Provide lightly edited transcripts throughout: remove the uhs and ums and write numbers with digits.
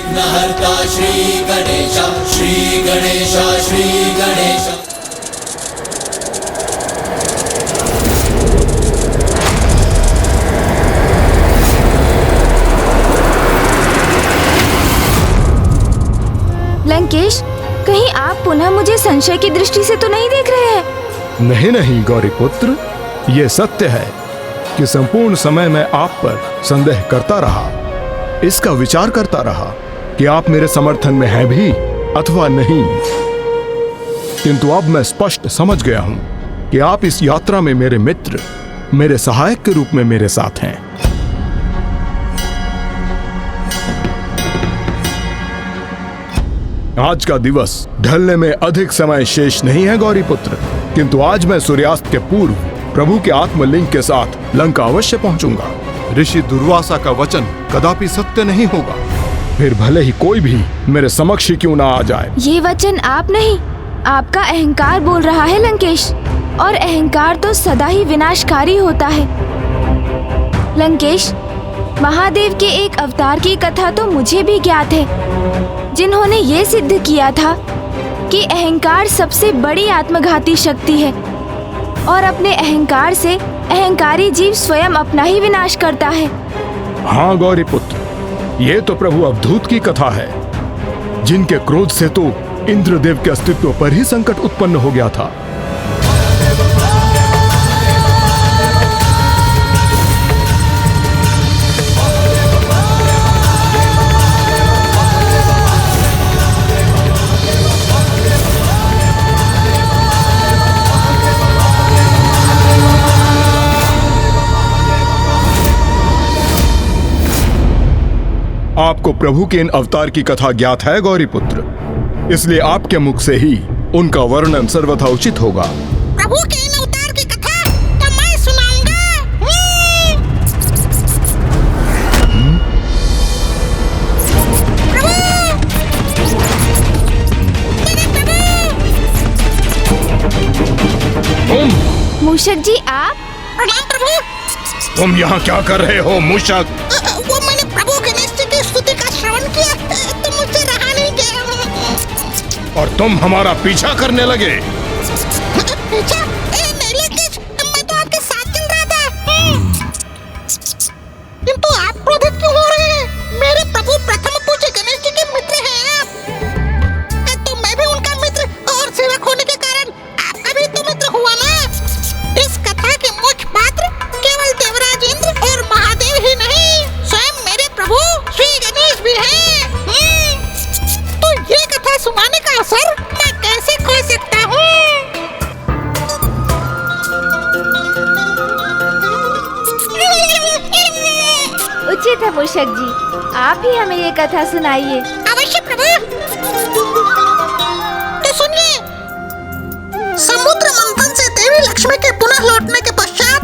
विघ्नहर्ता श्री गणेश, श्री गणेश, श्री गणेश। लंकेश, कहीं आप पुनः मुझे संशय की दृष्टि से तो नहीं देख रहे हैं? नहीं नहीं गौरीपुत्र, ये सत्य है कि संपूर्ण समय मैं आप पर संदेह करता रहा, इसका विचार करता रहा कि आप मेरे समर्थन में हैं भी अथवा नहीं। किंतु अब मैं स्पष्ट समझ गया हूं कि आप इस यात्रा में मेरे मित्र, मेरे सहायक के रूप में मेरे साथ हैं। आज का दिवस ढलने में अधिक समय शेष नहीं है गौरीपुत्र, किंतु आज मैं सूर्यास्त के पूर्व प्रभु के आत्मलिंग के साथ लंका अवश्य पहुंचूंगा। ऋषि दुर्वासा का वचन कदापि सत्य नहीं होगा, फिर भले ही कोई भी मेरे समक्ष ही क्यों ना आ जाए। ये वचन आप नहीं, आपका अहंकार बोल रहा है लंकेश, और अहंकार तो सदा ही विनाशकारी होता है। लंकेश, महादेव के एक अवतार की कथा तो मुझे भी ज्ञात है, जिन्होंने ये सिद्ध किया था कि अहंकार सबसे बड़ी आत्मघाती शक्ति है और अपने अहंकार से अहंकारी जीव स्वयं अपना ही विनाश करता है। हाँ गौरीपुत्र, ये तो प्रभु अवधूत की कथा है, जिनके क्रोध से तो इंद्रदेव के अस्तित्व पर ही संकट उत्पन्न हो गया था। आपको प्रभु के इन अवतार की कथा ज्ञात है गौरीपुत्र, इसलिए आपके मुख से ही उनका वर्णन सर्वथा उचित होगा। प्रभु के इन अवतार की कथा तो मैं सुनाऊंगा। तुम मूषक जी, आप? प्रणाम प्रभु। तुम यहाँ क्या कर रहे हो मूषक? वो मैंने प्रभु गणेश जी की स्तुति का श्रवण किया तो मुझसे रहा नहीं गया। और तुम हमारा पीछा करने लगे? पीछा? नहीं लंकेश, मैं तो आपके साथ चल रहा था। किंतु आप क्रोधित क्यों हो रहे हैं? मेरे प्रभु प्रथम पूज्य गणेश जी के मित्र हैं आप। तो मैं भी उनका मित्र और सेवक होने के कारण आपका भी तो मित्र हुआ ना। इस कथा के मुख्य पात्र केवल देवराज इंद्र और महादेव ही नहीं, स्वयं मेरे प्रभु श्री गणेश भी हैं। तो ये कथा सुनाने का असर मैं कैसे खो सकता हूँ? उचित है मूषक जी, आप ही हमें ये कथा सुनाइए। अवश्य प्रभु। तो सुनिए। समुद्र मंथन से देवी लक्ष्मी के पुनः लौटने के पश्चात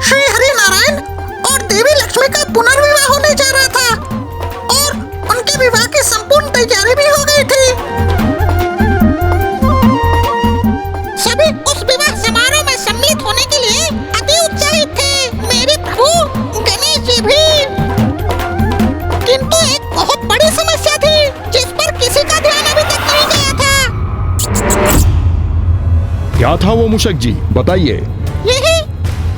श्री हरि नारायण और देवी लक्ष्मी का पुनर्विवाह होने जा रहा था और उनके विवाह की संपूर्ण तैयारी भी हो गई थी। सभी उस विवाह समारोह में सम्मिलित होने के लिए अति उत्साहित थे, मेरे प्रभु गणेश जी भी। किंतु एक बहुत बड़ी समस्या थी जिस पर किसी का ध्यान अभी तक नहीं गया था। क्या था वो मूषक जी, बताइए। यही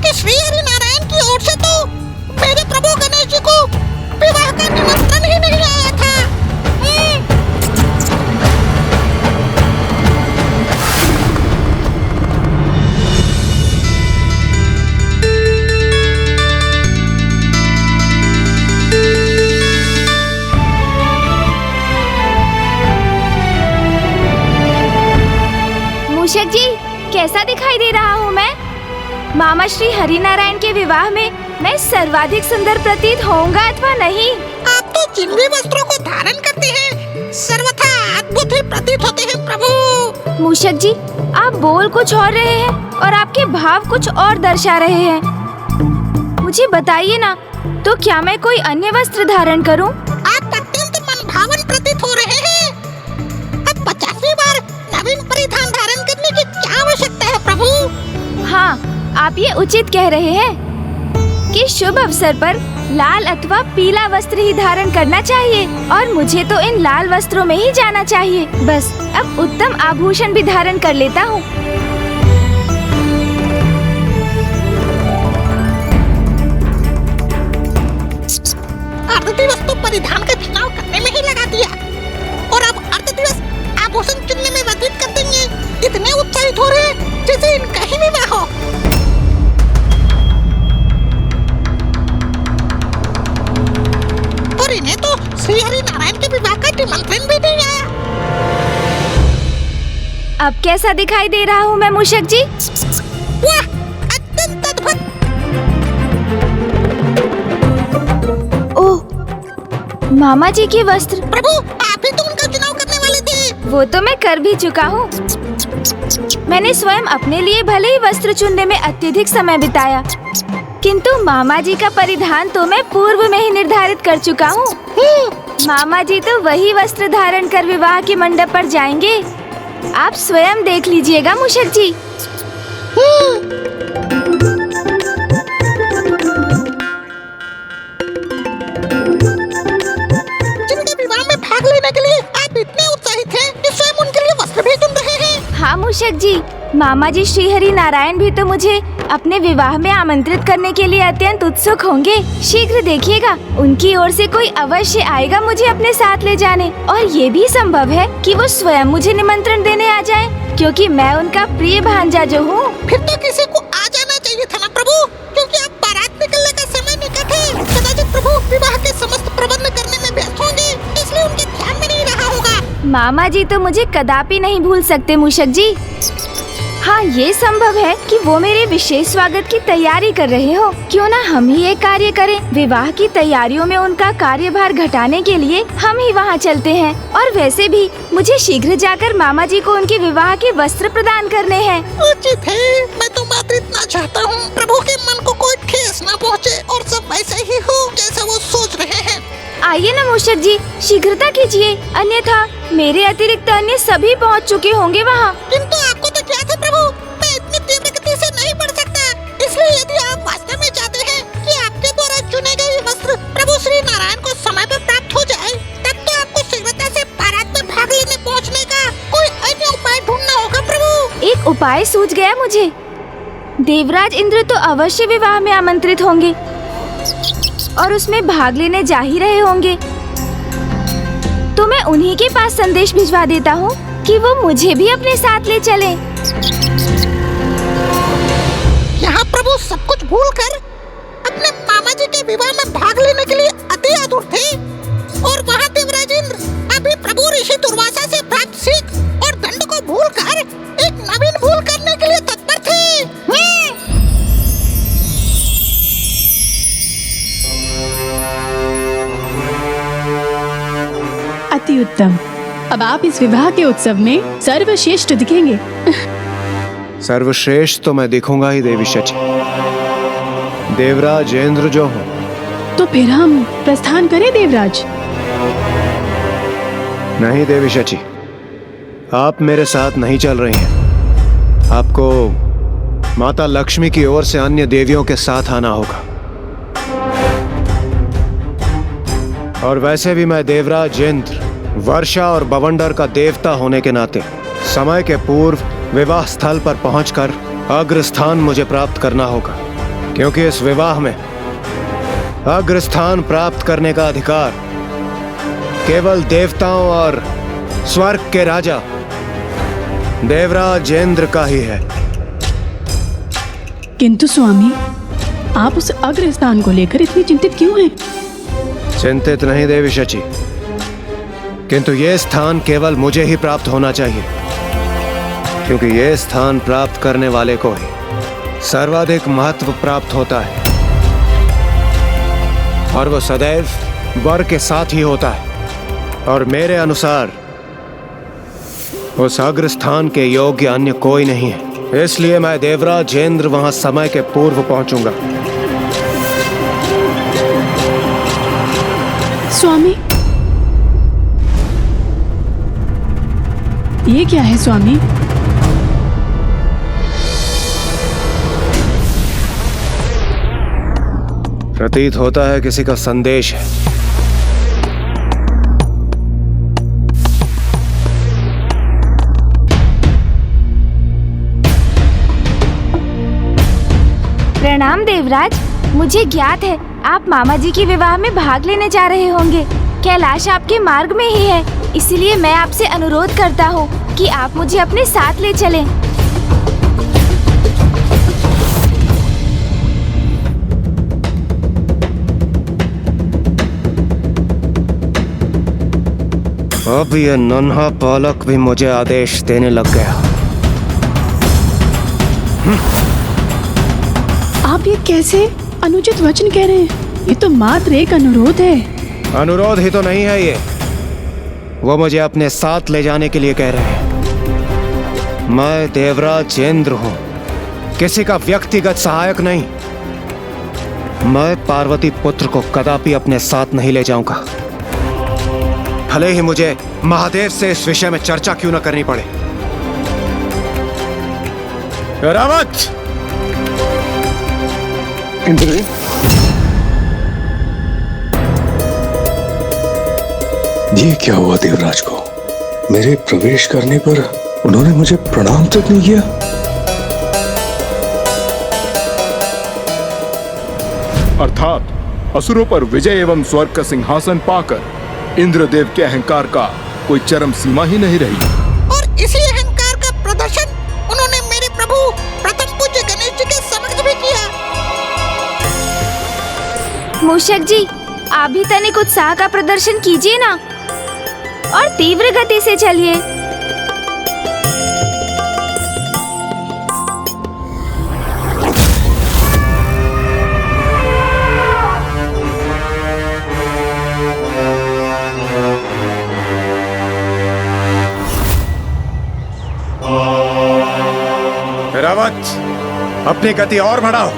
कि श्री हरि नारायण की ओर से तो मेरे प्रभु गणेश जी को विवाह का निमंत्रण ही नहीं आया था। मूषक जी, कैसा दिखाई दे रहा हूँ मैं? मामा श्री हरिनारायण के विवाह में मैं सर्वाधिक सुंदर प्रतीत होऊंगा अथवा नहीं? आप तो जिन भी वस्त्रों को धारण करते हैं सर्वथा अद्भुत ही प्रतीत होते हैं प्रभु। मूषक जी, आप बोल कुछ और रहे हैं और आपके भाव कुछ और दर्शा रहे हैं। मुझे बताइए ना, तो क्या मैं कोई अन्य वस्त्र धारण करूं? आप अत्यंत मनभावन प्रतीत हो रहे हैं। अब 50वीं बार नवीन परिधान धारण करने की क्या आवश्यकता है प्रभु? हाँ, आप ये उचित कह रहे हैं कि शुभ अवसर पर लाल अथवा पीला वस्त्र ही धारण करना चाहिए और मुझे तो इन लाल वस्त्रों में ही जाना चाहिए। बस अब उत्तम आभूषण भी धारण कर लेता हूँ। अर्ध दिवस तो परिधान का चुनाव करने में ही लगा दिया और अब अर्ध दिवस आभूषण चुनने में व्यतीत कर देंगे। इतने उत्साहित हो रहे हैं जैसे इनका ही विवाह हो। और इन्हें तो श्री हरि नारायण के विवाह का निमंत्रण भी नहीं आया। अब कैसा दिखाई दे रहा हूँ मैं मूषक जी? वाह, अत्यंत अद्भुत। ओह, मामा जी के वस्त्र। प्रभु, आप ही तो उनका चुनाव करने वाले थे। वो तो मैं कर भी चुका हूँ। मैंने स्वयं अपने लिए भले ही वस्त्र चुनने में अत्यधिक समय बिताया, किंतु मामा जी का परिधान तो मैं पूर्व में ही निर्धारित कर चुका हूँ। मामा जी तो वही वस्त्र धारण कर विवाह के मंडप पर जाएंगे। आप स्वयं देख लीजिएगा मूषक जी। जिनके विवाह में भाग लेने के लिए आप इतने उत्साहित हैं कि स्वयं उनके लिए वस्त्र भी चुन रहे हैं। हाँ मूषक जी, मामा जी श्री हरि नारायण भी तो मुझे अपने विवाह में आमंत्रित करने के लिए अत्यंत उत्सुक होंगे। शीघ्र देखिएगा, उनकी ओर से कोई अवश्य आएगा मुझे अपने साथ ले जाने। और ये भी संभव है कि वो स्वयं मुझे निमंत्रण देने आ जाए, क्योंकि मैं उनका प्रिय भांजा जो हूँ। फिर तो किसी को आ जाना चाहिए था ना प्रभु, क्योंकि अब बारात निकलने का समय निकट है। कदाचित प्रभु विवाह के समस्त प्रबंध करने में व्यस्त होंगे, इसलिए उनके ध्यान में नहीं रहा होगा। मामा जी तो मुझे कदापि नहीं भूल सकते मूषक जी। हाँ, ये संभव है कि वो मेरे विशेष स्वागत की तैयारी कर रहे हो। क्यों ना हम ही एक कार्य करें, विवाह की तैयारियों में उनका कार्यभार घटाने के लिए हम ही वहाँ चलते हैं। और वैसे भी मुझे शीघ्र जाकर मामा जी को उनके विवाह के वस्त्र प्रदान करने हैं। उचित है, मैं तो मात्र इतना चाहता हूँ प्रभु के मन को कोई ठेस न पहुँचे और सब वैसा ही हो जैसा वो सोच रहे हैं। आइए ना मूषक जी, शीघ्रता कीजिए, अन्यथा मेरे अतिरिक्त अन्य सभी पहुँच चुके होंगे वहाँ। किंतु आपको तो क्या था प्रभु, मैं इतनी तीव्र गति से नहीं बढ़ सकता। इसलिए यदि आप वास्तव में चाहते हैं कि आपके द्वारा चुने गए वस्त्र प्रभु श्री नारायण को समय पर प्राप्त हो जाए, तब तो आपको शीघ्रता से बारात में भाग लेने पहुँचने का कोई अन्य उपाय ढूंढना होगा प्रभु। एक उपाय सूझ गया मुझे। देवराज इंद्र तो अवश्य विवाह में आमंत्रित होंगे और उसमें भाग लेने जा ही रहे होंगे, तो मैं उन्हीं के पास संदेश भिजवा देता हूँ कि वो मुझे भी अपने साथ ले चलें। यहाँ प्रभु सब कुछ भूलकर अपने मामा जी के विवाह में भाग लेने के लिए अति आतुर थे, और वहाँ देवराज इंद्र अभी प्रभु ऋषि दुर्वासा से प्राप्त सीख और दंड को भूलकर एक नवीन भूल करने के लिए तत्पर थे। अति उत्तम। अब आप इस विवाह के उत्सव में सर्वश्रेष्ठ दिखेंगे। सर्वश्रेष्ठ तो मैं दिखूंगा ही देवी शची। देवराज इंद्र जो हूँ। तो फिर हम प्रस्थान करें देवराज? नहीं देवी शची, आप मेरे साथ नहीं चल रही हैं। आपको माता लक्ष्मी की ओर से अन्य देवियों के साथ आना होगा। और वैसे भी मैं देवराज इंद्र, वर्षा और बवंडर का देवता होने के नाते समय के पूर्व विवाह स्थल पर पहुंचकर अग्रस्थान मुझे प्राप्त करना होगा, क्योंकि इस विवाह में अग्रस्थान प्राप्त करने का अधिकार केवल देवताओं और स्वर्ग के राजा देवराज इंद्र का ही है। किंतु स्वामी, आप उस अग्रस्थान को लेकर इतनी चिंतित क्यों हैं? चिंतित नहीं देवी शची, किंतु ये स्थान केवल मुझे ही प्राप्त होना चाहिए, क्योंकि ये स्थान प्राप्त करने वाले को ही सर्वाधिक महत्व प्राप्त होता है, और वो सदैव वर के साथ ही होता है। और मेरे अनुसार उस अग्रस्थान के योग्य अन्य कोई नहीं है, इसलिए मैं देवराज इंद्र वहां समय के पूर्व पहुंचूंगा। स्वामी, ये क्या है स्वामी? प्रतीत होता है किसी का संदेश है। प्रणाम देवराज। मुझे ज्ञात है आप मामा जी के विवाह में भाग लेने जा रहे होंगे। कैलाश आपके मार्ग में ही है, इसलिए मैं आपसे अनुरोध करता हूँ कि आप मुझे अपने साथ ले चलें। अब ये नन्हा बालक भी मुझे आदेश देने लग गया। आप ये कैसे अनुचित वचन कह रहे हैं? ये तो मात्र एक अनुरोध है। अनुरोध ही तो नहीं है ये, वो मुझे अपने साथ ले जाने के लिए कह रहे हैं। मैं देवराज इंद्र हूँ, किसी का व्यक्तिगत सहायक नहीं। मैं पार्वती पुत्र को कदापि अपने साथ नहीं ले जाऊंगा, भले ही मुझे महादेव से इस विषय में चर्चा क्यों न करनी पड़े। रावत! इंद्र, ये क्या हुआ देवराज को? मेरे प्रवेश करने पर उन्होंने मुझे प्रणाम तक नहीं किया। अर्थात असुरों पर विजय एवं स्वर्ग का सिंहासन पाकर इंद्रदेव के अहंकार का कोई चरम सीमा ही नहीं रही। और इसी अहंकार का प्रदर्शन उन्होंने मेरे प्रभु प्रथम पूज्य गणेश जी के समक्ष भी किया। मूषक जी, आप भी तनिक उत्साह का प्रदर्शन कीजिए ना, और तीव्र गति से चलिए। रावत, अपनी गति और बढ़ाओ।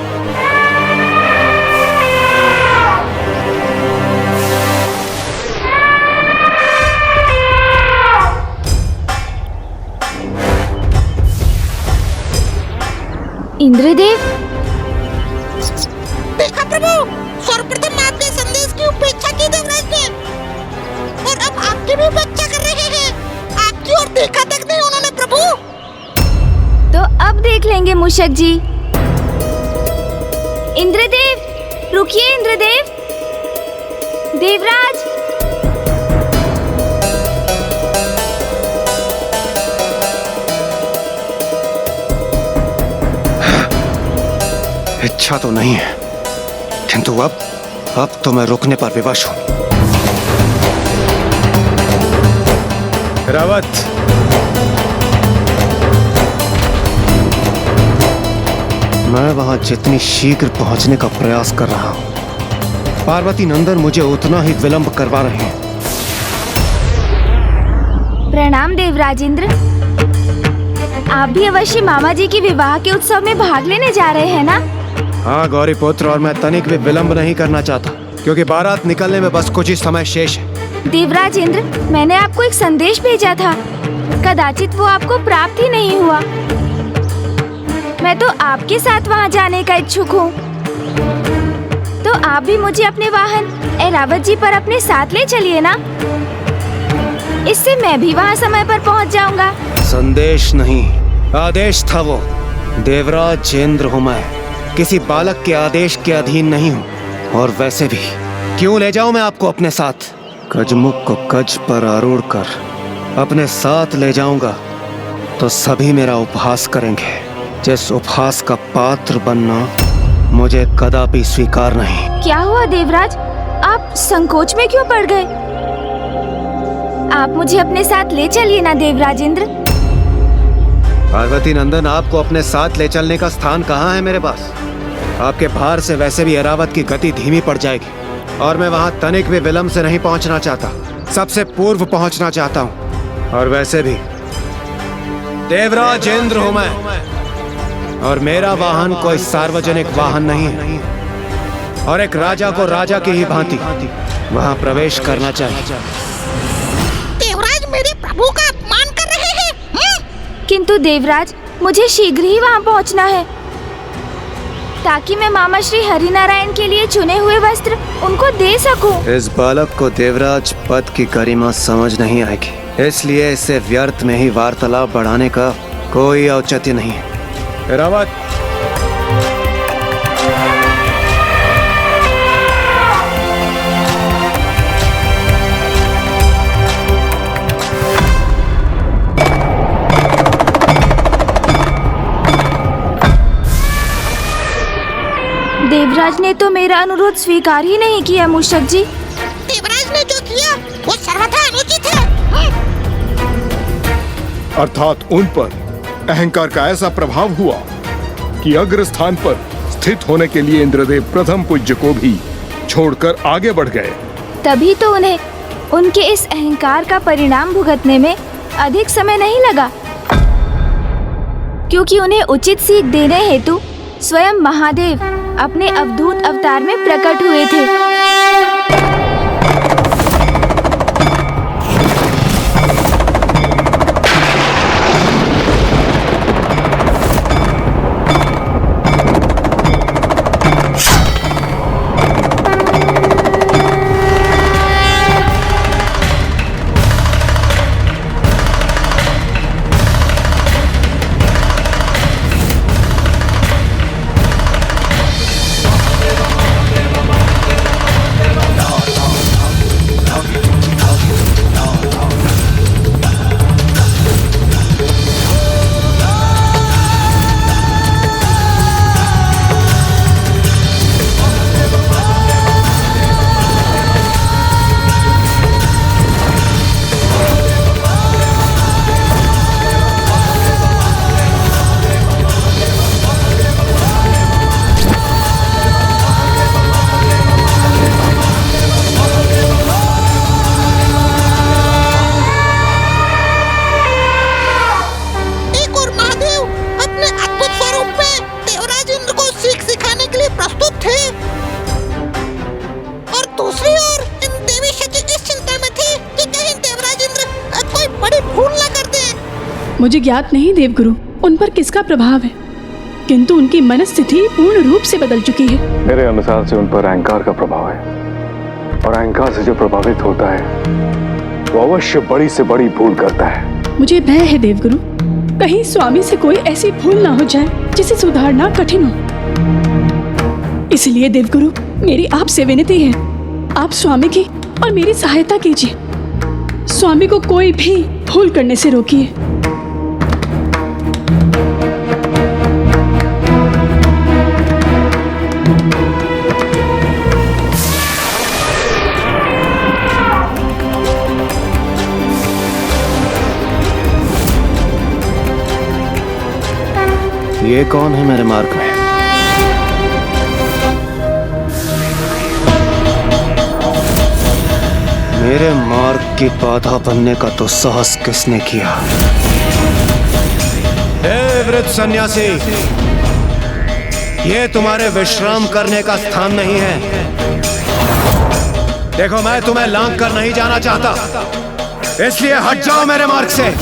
इंद्रदेव, देखा प्रभु, सर्वप्रथम आपके संदेश की उपेक्षा की देवराज ने, और अब आपकी भी उपेक्षा कर रहे हैं। आपकी ओर देखा तक नहीं उन्होंने प्रभु। तो अब देख लेंगे मूषक जी। इंद्रदेव, रुकिए इंद्रदेव। देवराज, इच्छा तो नहीं है, किंतु अब तो मैं रुकने पर विवश हूं। रावत, मैं वहां जितनी शीघ्र पहुंचने का प्रयास कर रहा हूं, पार्वती नंदन मुझे उतना ही विलंब करवा रहे हैं। प्रणाम देवराज इंद्र। आप भी अवश्य मामा जी के विवाह के उत्सव में भाग लेने जा रहे हैं ना? हाँ गौरी पुत्र, और मैं तनिक भी विलंब नहीं करना चाहता, क्योंकि बारात निकलने में बस कुछ ही समय शेष है। देवराज इंद्र, मैंने आपको एक संदेश भेजा था, कदाचित वो आपको प्राप्त ही नहीं हुआ। मैं तो आपके साथ वहाँ जाने का इच्छुक हूँ, तो आप भी मुझे अपने वाहन ऐरावत जी पर अपने साथ ले चलिए ना। इससे मैं भी वहाँ समय पर पहुँच जाऊँगा। संदेश नहीं, आदेश था वो। देवराज इंद्र हूँ मैं, किसी बालक के आदेश के अधीन नहीं हूँ। और वैसे भी क्यों ले जाऊं मैं आपको अपने साथ? गजमुख को गज पर आरूढ़ कर अपने साथ ले जाऊंगा तो सभी मेरा उपहास करेंगे। जिस उपहास का पात्र बनना मुझे कदापि स्वीकार नहीं। क्या हुआ देवराज, आप संकोच में क्यों पड़ गए? आप मुझे अपने साथ ले चलिए ना देवराज इंद्र। पार्वती नंदन, आपको अपने साथ ले चलने का स्थान कहाँ है मेरे पास? आपके भार से वैसे भी ऐरावत की गति धीमी पड़ जाएगी, और मैं वहां तनिक भी विलंब से नहीं पहुंचना चाहता, सबसे पूर्व पहुंचना चाहता हूं। और वैसे भी देवराज इंद्र हूं मैं, और मेरा वाहन कोई सार्वजनिक वाहन नहीं है, और एक राजा को राजा की ही भांति वहां प्रवेश करना चाहिए। देवराज मेरे प्रभु का अपमान कर रहे हैं। किंतु देवराज, मुझे शीघ्र ही वहाँ पहुँचना है। ताकि मैं मामा श्री हरिनारायण के लिए चुने हुए वस्त्र उनको दे सकूं। इस बालक को देवराज पद की गरिमा समझ नहीं आएगी, इसलिए इसे व्यर्थ में ही वार्तालाप बढ़ाने का कोई औचित्य नहीं है। रावत, देवराज ने तो मेरा अनुरोध स्वीकार ही नहीं किया मूषक जी। देवराज ने जो किया वो सर्वथा अनुचित है। अर्थात उन पर अहंकार का ऐसा प्रभाव हुआ कि अग्र स्थान पर स्थित होने के लिए इंद्रदेव प्रथम पूज्य को भी छोड़कर आगे बढ़ गए। तभी तो उन्हें उनके इस अहंकार का परिणाम भुगतने में अधिक समय नहीं लगा, क्योंकि उन्हें उचित सीख देने हेतु स्वयं महादेव अपने अवधूत अवतार में प्रकट हुए थे। मुझे ज्ञात नहीं देवगुरु उन पर किसका प्रभाव है, किंतु उनकी मनस्थिति पूर्ण रूप से बदल चुकी है। मेरे अनुसार से उन पर अहंकार का प्रभाव है, और अहंकार से जो प्रभावित होता है वो अवश्य बड़ी से बड़ी भूल करता है। मुझे भय है देवगुरु, कहीं स्वामी से कोई ऐसी भूल ना हो जाए जिसे सुधारना कठिन हो। इसलिए देवगुरु मेरी आपसे विनती है, आप स्वामी की और मेरी सहायता कीजिए। स्वामी को कोई भी भूल करने से रोकिए। ये कौन है मेरे मार्ग में? मेरे मार्ग की बाधा बनने का तो साहस किसने किया? हे वृद्ध सन्यासी, ये तुम्हारे विश्राम करने का स्थान नहीं है। देखो मैं तुम्हें लांघ कर नहीं जाना चाहता, इसलिए हट जाओ मेरे मार्ग से।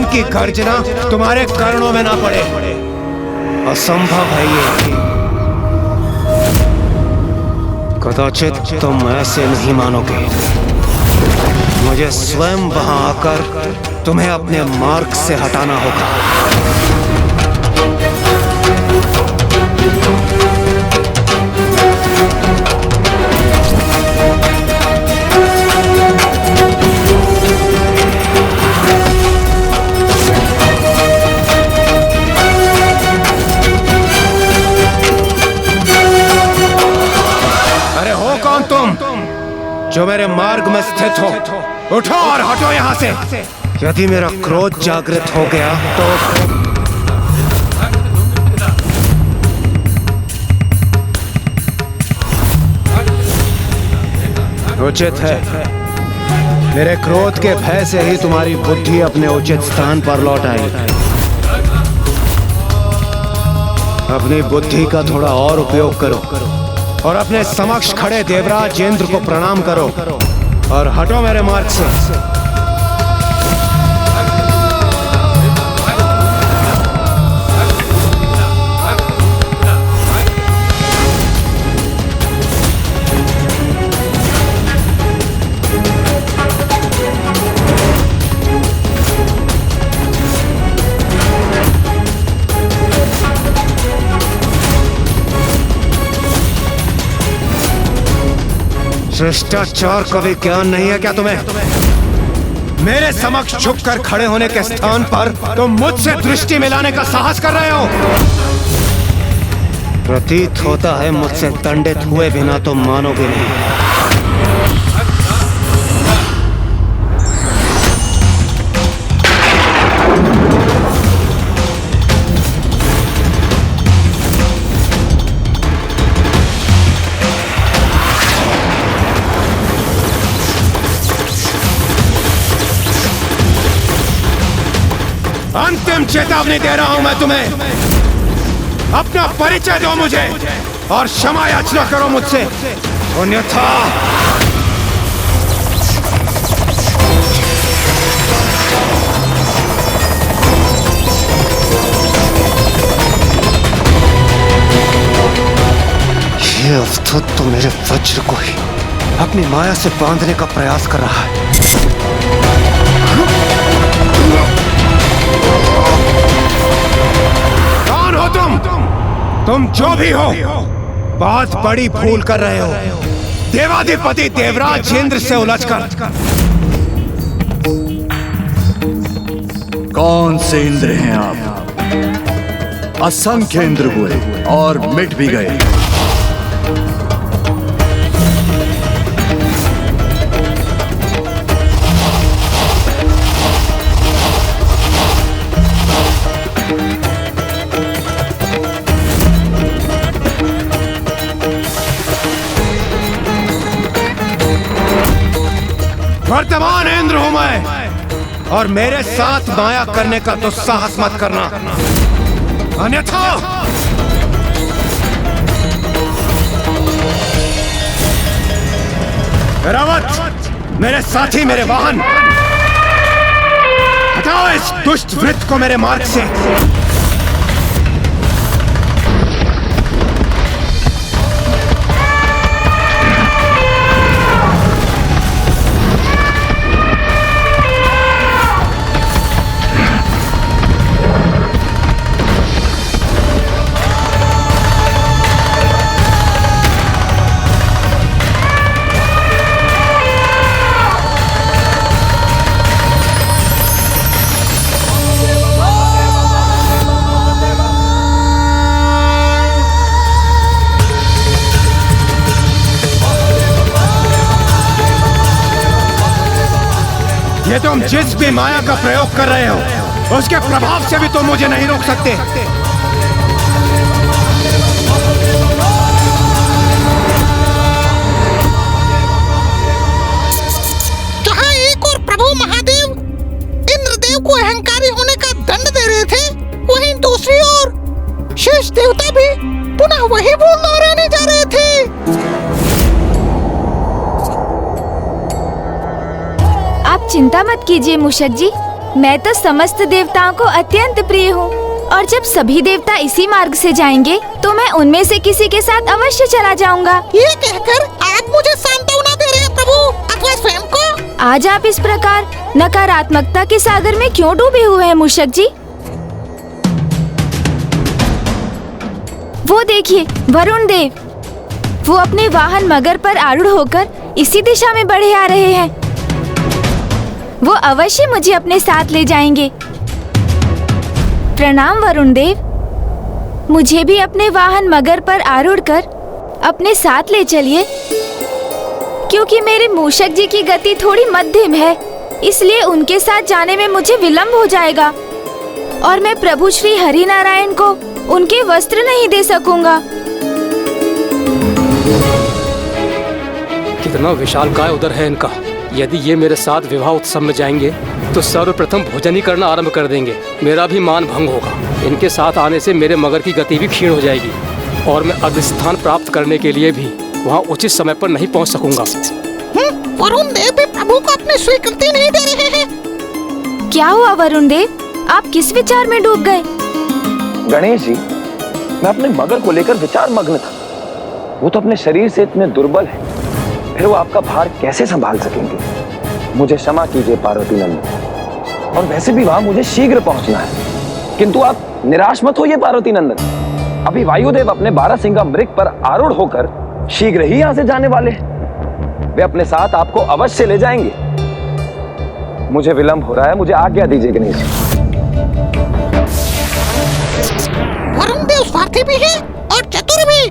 की गर्जना तुम्हारे कर्णों में ना पड़े, असंभव है ये। कदाचित तुम ऐसे नहीं मानोगे, मुझे स्वयं वहां आकर तुम्हें अपने मार्ग से हटाना होगा। जो मेरे मार्ग में स्थित हो, उठो और हटो यहाँ से। यदि मेरा क्रोध जागृत हो गया तो उचित है मेरे क्रोध के भय से ही तुम्हारी बुद्धि अपने उचित स्थान पर लौट आई। अपनी बुद्धि का थोड़ा और उपयोग करो और अपने समक्ष खड़े देवराज इंद्र को प्रणाम करो और हटो मेरे मार्ग से। शिष्टाचार का भी ज्ञान नहीं है क्या तुम्हें? मेरे समक्ष झुककर खड़े होने के स्थान पर तुम मुझसे दृष्टि मिलाने का साहस कर रहे हो। प्रतीत होता है मुझसे दंडित हुए बिना तुम मानोगे नहीं। अंतिम चेतावनी दे रहा हूं मैं तुम्हें। अपना परिचय दो मुझे और क्षमा याचना करो मुझसे, अन्यथा ये अवधूत तो मेरे वज्र को ही अपनी माया से बांधने का प्रयास कर रहा है। कौन हो तुम जो भी हो, बहुत बड़ी भूल कर रहे हो। देवाधिपति देवराज इंद्र से उलझकर। कौन से इंद्र हैं आप? असंख्य इंद्र हुए और मिट भी गए। वर्तमान इंद्र हूं मैं और मेरे साथ माया करने का दुस्साहस मत करना, अन्यथा रावत, मेरे साथी, मेरे वाहन, हटाओ इस दुष्ट वृत्त को मेरे मार्ग से। ये तुम जिस भी माया का प्रयोग कर रहे हो, उसके प्रभाव से भी तुम मुझे नहीं रोक सकते। जहाँ एक और प्रभु महादेव इंद्रदेव को अहंकारी होने का दंड दे रहे थे, वहीं दूसरी ओर शेष देवता भी पुनः वही भूल दोहराने जा रहे थे। आप चिंता मत कीजिए मूषक जी, मैं तो समस्त देवताओं को अत्यंत प्रिय हूँ और जब सभी देवता इसी मार्ग से जाएंगे तो मैं उनमें से किसी के साथ अवश्य चला जाऊंगा। ये कहकर आप मुझे सांत्वना दे रहे हैं प्रभु, अथवा स्वयं को? आज आप इस प्रकार नकारात्मकता के सागर में क्यों डूबे हुए हैं मूषक जी? वो देखिए वरुण देव, वो अपने वाहन मगर पर आरूढ़ होकर इसी दिशा में बढ़े आ रहे हैं। वो अवश्य मुझे अपने साथ ले जाएंगे। प्रणाम वरुण देव, मुझे भी अपने वाहन मगर पर आरूढ़ कर अपने साथ ले चलिए, क्योंकि मेरे मूषक जी की गति थोड़ी मध्यम है, इसलिए उनके साथ जाने में मुझे विलंब हो जाएगा और मैं प्रभु श्री हरि नारायण को उनके वस्त्र नहीं दे सकूंगा। कितना विशालकाय उदर है इनका, यदि ये मेरे साथ विवाह उत्सव में जाएंगे तो सर्वप्रथम भोजन ही करना आरंभ कर देंगे। मेरा भी मान भंग होगा। इनके साथ आने से मेरे मगर की गति भी क्षीण हो जाएगी और मैं अग्रस्थान प्राप्त करने के लिए भी वहाँ उचित समय पर नहीं पहुँच सकूंगा। वरुण देव भी प्रभु को अपनी स्वीकृति नहीं दे रहे हैं। क्या हुआ वरुण देव, आप किस विचार में डूब गए? गणेश जी, मैं अपने मगर को लेकर विचार मग्न था। वो तो अपने शरीर से इतने दुर्बल है, फिर वो आपका भार कैसे संभाल सकेंगे? मुझे क्षमा कीजिए पार्वती नंदन, और वैसे भी वहां मुझे शीघ्र पहुंचना है। किंतु आप निराश मत होइए पार्वती नंदन, अभी वायुदेव अपने 12 सिंगा मृग पर आरूढ़ होकर शीघ्र ही यहां से जाने वाले हैं। वे अपने साथ आपको अवश्य ले जाएंगे। मुझे विलंब हो रहा है, मुझे आज्ञा दीजिए गणेश जी। वरुण देव स्वार्थी भी है और चतुर भी।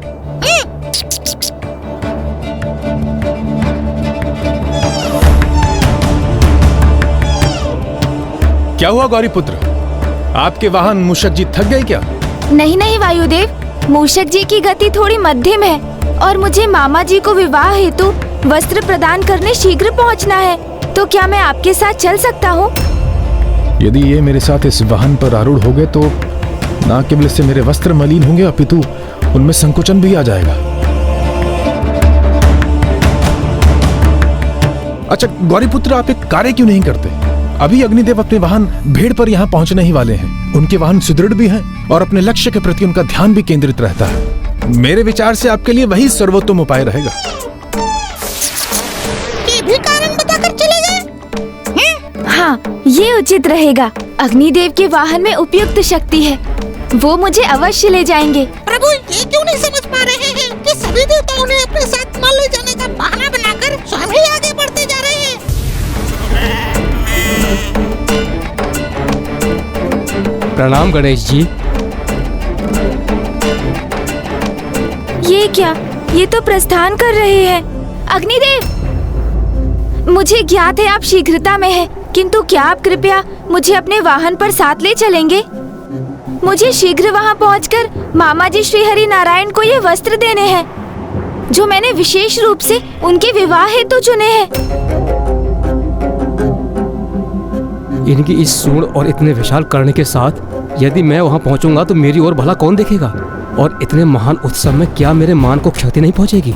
क्या हुआ गौरीपुत्र, आपके वाहन मूषक जी थक गए क्या? नहीं नहीं वायुदेव, मूषक जी की गति थोड़ी मध्यम है और मुझे मामा जी को विवाह हेतु वस्त्र प्रदान करने शीघ्र पहुंचना है। तो क्या मैं आपके साथ चल सकता हूँ? यदि ये मेरे साथ इस वाहन पर आरूढ़ हो गए तो न केवल इससे मेरे वस्त्र मलिन होंगे अपितु उनमें संकोचन भी आ जाएगा। अच्छा गौरीपुत्र, आप एक कार्य क्यों नहीं करते? अभी अग्निदेव अपने वाहन भेड़ पर यहाँ पहुँचने ही वाले हैं। उनके वाहन सुदृढ़ भी हैं और अपने लक्ष्य के प्रति उनका ध्यान भी केंद्रित रहता है। मेरे विचार से आपके लिए वही सर्वोत्तम उपाय रहेगा। ये भी कारण बताकर चले गए। हाँ, ये उचित रहेगा। अग्निदेव के वाहन में उपयुक्त शक्ति है, वो मुझे अवश्य ले जाएंगे। प्रभु ये क्यों नहीं समझ पा रहे हैं कि सभी देवताओं ने अपने साथ न ले जाने का बहाना बनाकर स्वयं ही आगे बढ़ते जा रहे हैं। प्रणाम गणेश जी। ये क्या, ये तो प्रस्थान कर रहे हैं। अग्निदेव, मुझे ज्ञात है आप शीघ्रता में हैं, किंतु क्या आप कृपया मुझे अपने वाहन पर साथ ले चलेंगे? मुझे शीघ्र वहां पहुंचकर मामा जी श्री हरि नारायण को ये वस्त्र देने हैं, जो मैंने विशेष रूप से उनके विवाह हेतु चुने हैं। इनकी इस सूंड और इतने विशाल करने के साथ यदि मैं वहां पहुंचूंगा तो मेरी ओर भला कौन देखेगा? और इतने महान उत्सव में क्या मेरे मान को क्षति नहीं पहुंचेगी?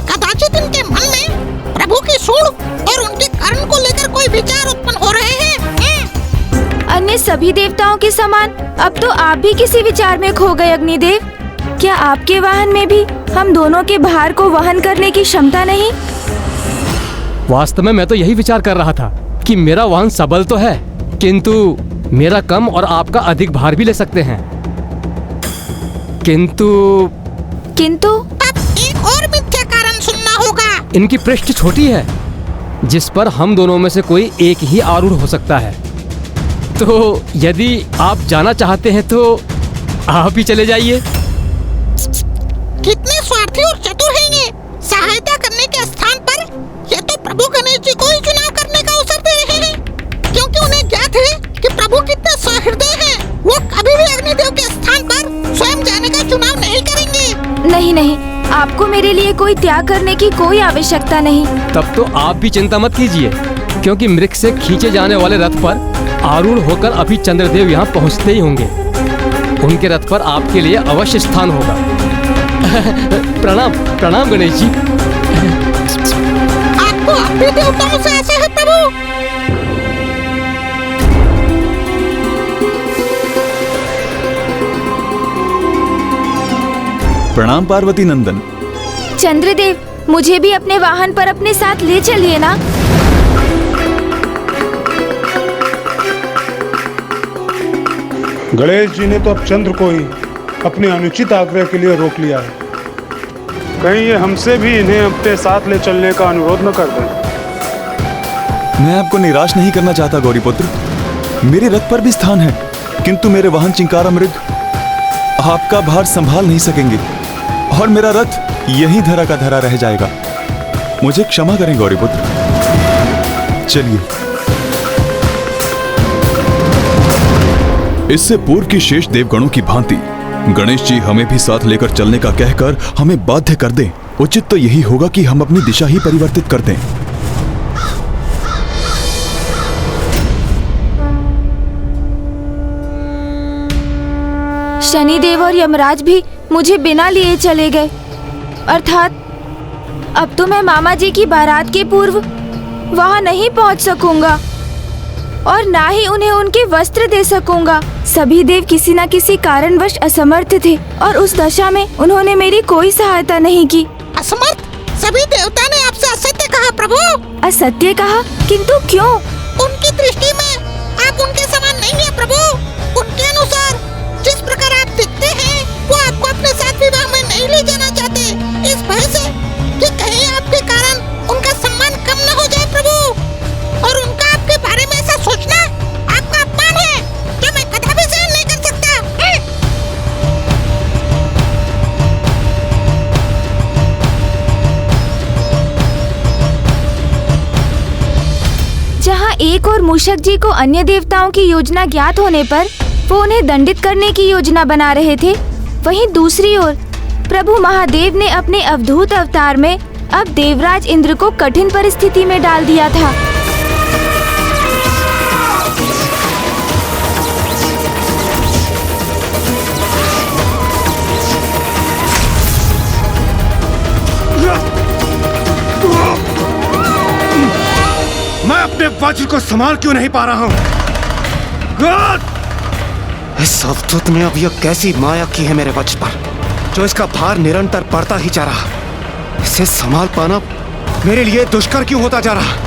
कदाचित इनके मन में प्रभु की सूंड और उनके कर्ण को लेकर कोई विचार उत्पन्न हो रहे हैं। अन्य सभी देवताओं के समान अब तो आप भी किसी विचार में खो गए अग्निदेव। क्या आपके वाहन में भी हम दोनों के भार को वहन करने की क्षमता नहीं? वास्तव में मैं तो यही विचार कर रहा था कि मेरा वाहन सबल तो है, किंतु मेरा कम और आपका अधिक भार भी ले सकते हैं। किंतु अब एक और मिथ्या कारण सुनना होगा। इनकी पृष्ठ छोटी है, जिस पर हम दोनों में से कोई एक ही आरूढ़ हो सकता है। तो यदि आप जाना चाहते हैं तो आप ही चले जाइए। कितने स्वार्थी और चतुर हैं ये। सहायता करने के स्थान पर ये तो प्रभु गणेश जी को ही चुनाव करने का अवसर दे रहे हैं, क्योंकि उन्हें ज्ञात है कि प्रभु कितने सहृदय हैं। वो कभी भी अग्निदेव के स्थान पर स्वयं जाने का चुनाव नहीं करेंगे। नहीं नहीं, आपको मेरे लिए कोई त्याग करने की कोई आवश्यकता नहीं। तब तो आप भी चिंता मत कीजिए, क्योंकि मृग से खींचे जाने वाले रथ पर आरूढ़ होकर अभी चंद्रदेव यहाँ पहुँचते ही होंगे। उनके रथ पर आपके लिए अवश्य स्थान होगा। प्रणाम प्रणाम गणेश जी। आपको अपने देवताओं से आशा है प्रभु। प्रणाम पार्वती नंदन। चंद्रदेव, मुझे भी अपने वाहन पर अपने साथ ले चलिए ना। गणेश जी ने तो अब चंद्र को ही अपने अनुचित आग्रह के लिए रोक लिया है। कहीं ये हमसे भी इन्हें अपने साथ ले चलने का अनुरोध न कर दें। मैं आपको निराश नहीं करना चाहता गौरीपुत्र। मेरे रथ पर भी स्थान है, किंतु मेरे वाहन चिंकारा मृग आपका भार संभाल नहीं सकेंगे और मेरा रथ यहीं धरा का धरा रह जाएगा। मुझे क्षमा करें गौरीपुत्र। चलिए। इससे पूर्व की शेष देवगणों की भांति गणेश जी हमें भी साथ लेकर चलने का कहकर हमें बाध्य कर दें। उचित तो यही होगा कि हम अपनी दिशा ही परिवर्तित कर दें। शनिदेव और यमराज भी मुझे बिना लिए चले गए। अर्थात अब तो मैं मामा जी की बारात के पूर्व वहां नहीं पहुंच सकूंगा और ना ही उन्हें उनके वस्त्र दे सकूंगा। सभी देव किसी न किसी कारणवश असमर्थ थे और उस दशा में उन्होंने मेरी कोई सहायता नहीं की। असमर्थ? सभी देवता ने आपसे असत्य कहा प्रभु। असत्य कहा? किंतु क्यों? उनकी दृष्टि में आप उनके समान नहीं है प्रभु। उनके अनुसार जिस प्रकार आप दिखते हैं वो आपको अपने साथ विवाह में नहीं ले जाना चाहते, इस भय से कि कहीं आपके कारण उनका सम्मान कम न हो जाए प्रभु। और उनका आपके बारे में ऐसा सोचना आपका अपमान है जो मैं कदापि सहन नहीं कर सकता। जहाँ एक और मूषक जी को अन्य देवताओं की योजना ज्ञात होने पर वो उन्हें दंडित करने की योजना बना रहे थे, वहीं दूसरी ओर प्रभु महादेव ने अपने अवधूत अवतार में अब देवराज इंद्र को कठिन परिस्थिति में डाल दिया था। मैं अपने वज्र को संभाल क्यों नहीं पा रहा हूँ? इस अवधूत ने अब यह कैसी माया की है मेरे वज्र पर, जो इसका भार निरंतर बढ़ता ही जा रहा। इसे संभाल पाना मेरे लिए दुष्कर क्यों होता जा रहा?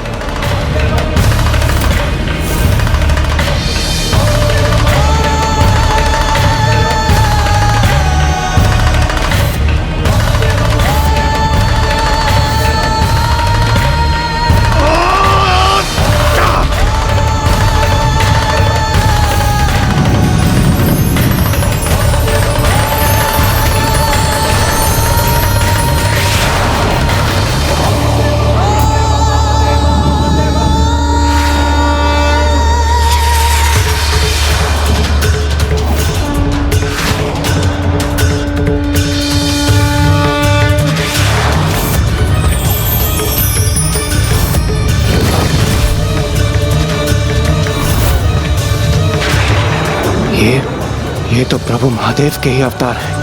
ये तो प्रभु महादेव के ही अवतार हैं।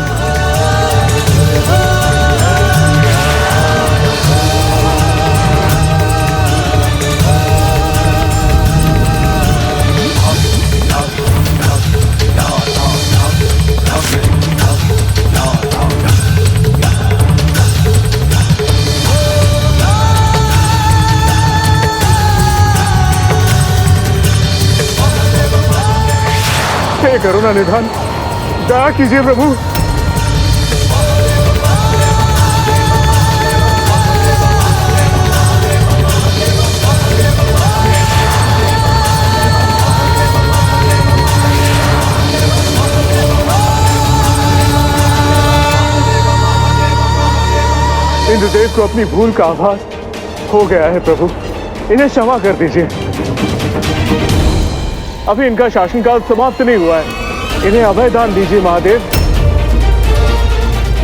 हे करुणा निधान, दया कीजिए प्रभु। इंद्रदेव को अपनी भूल का आभास हो गया है प्रभु, इन्हें क्षमा कर दीजिए। अभी इनका शासनकाल समाप्त नहीं हुआ है, इन्हें अभय दान दीजिए महादेव।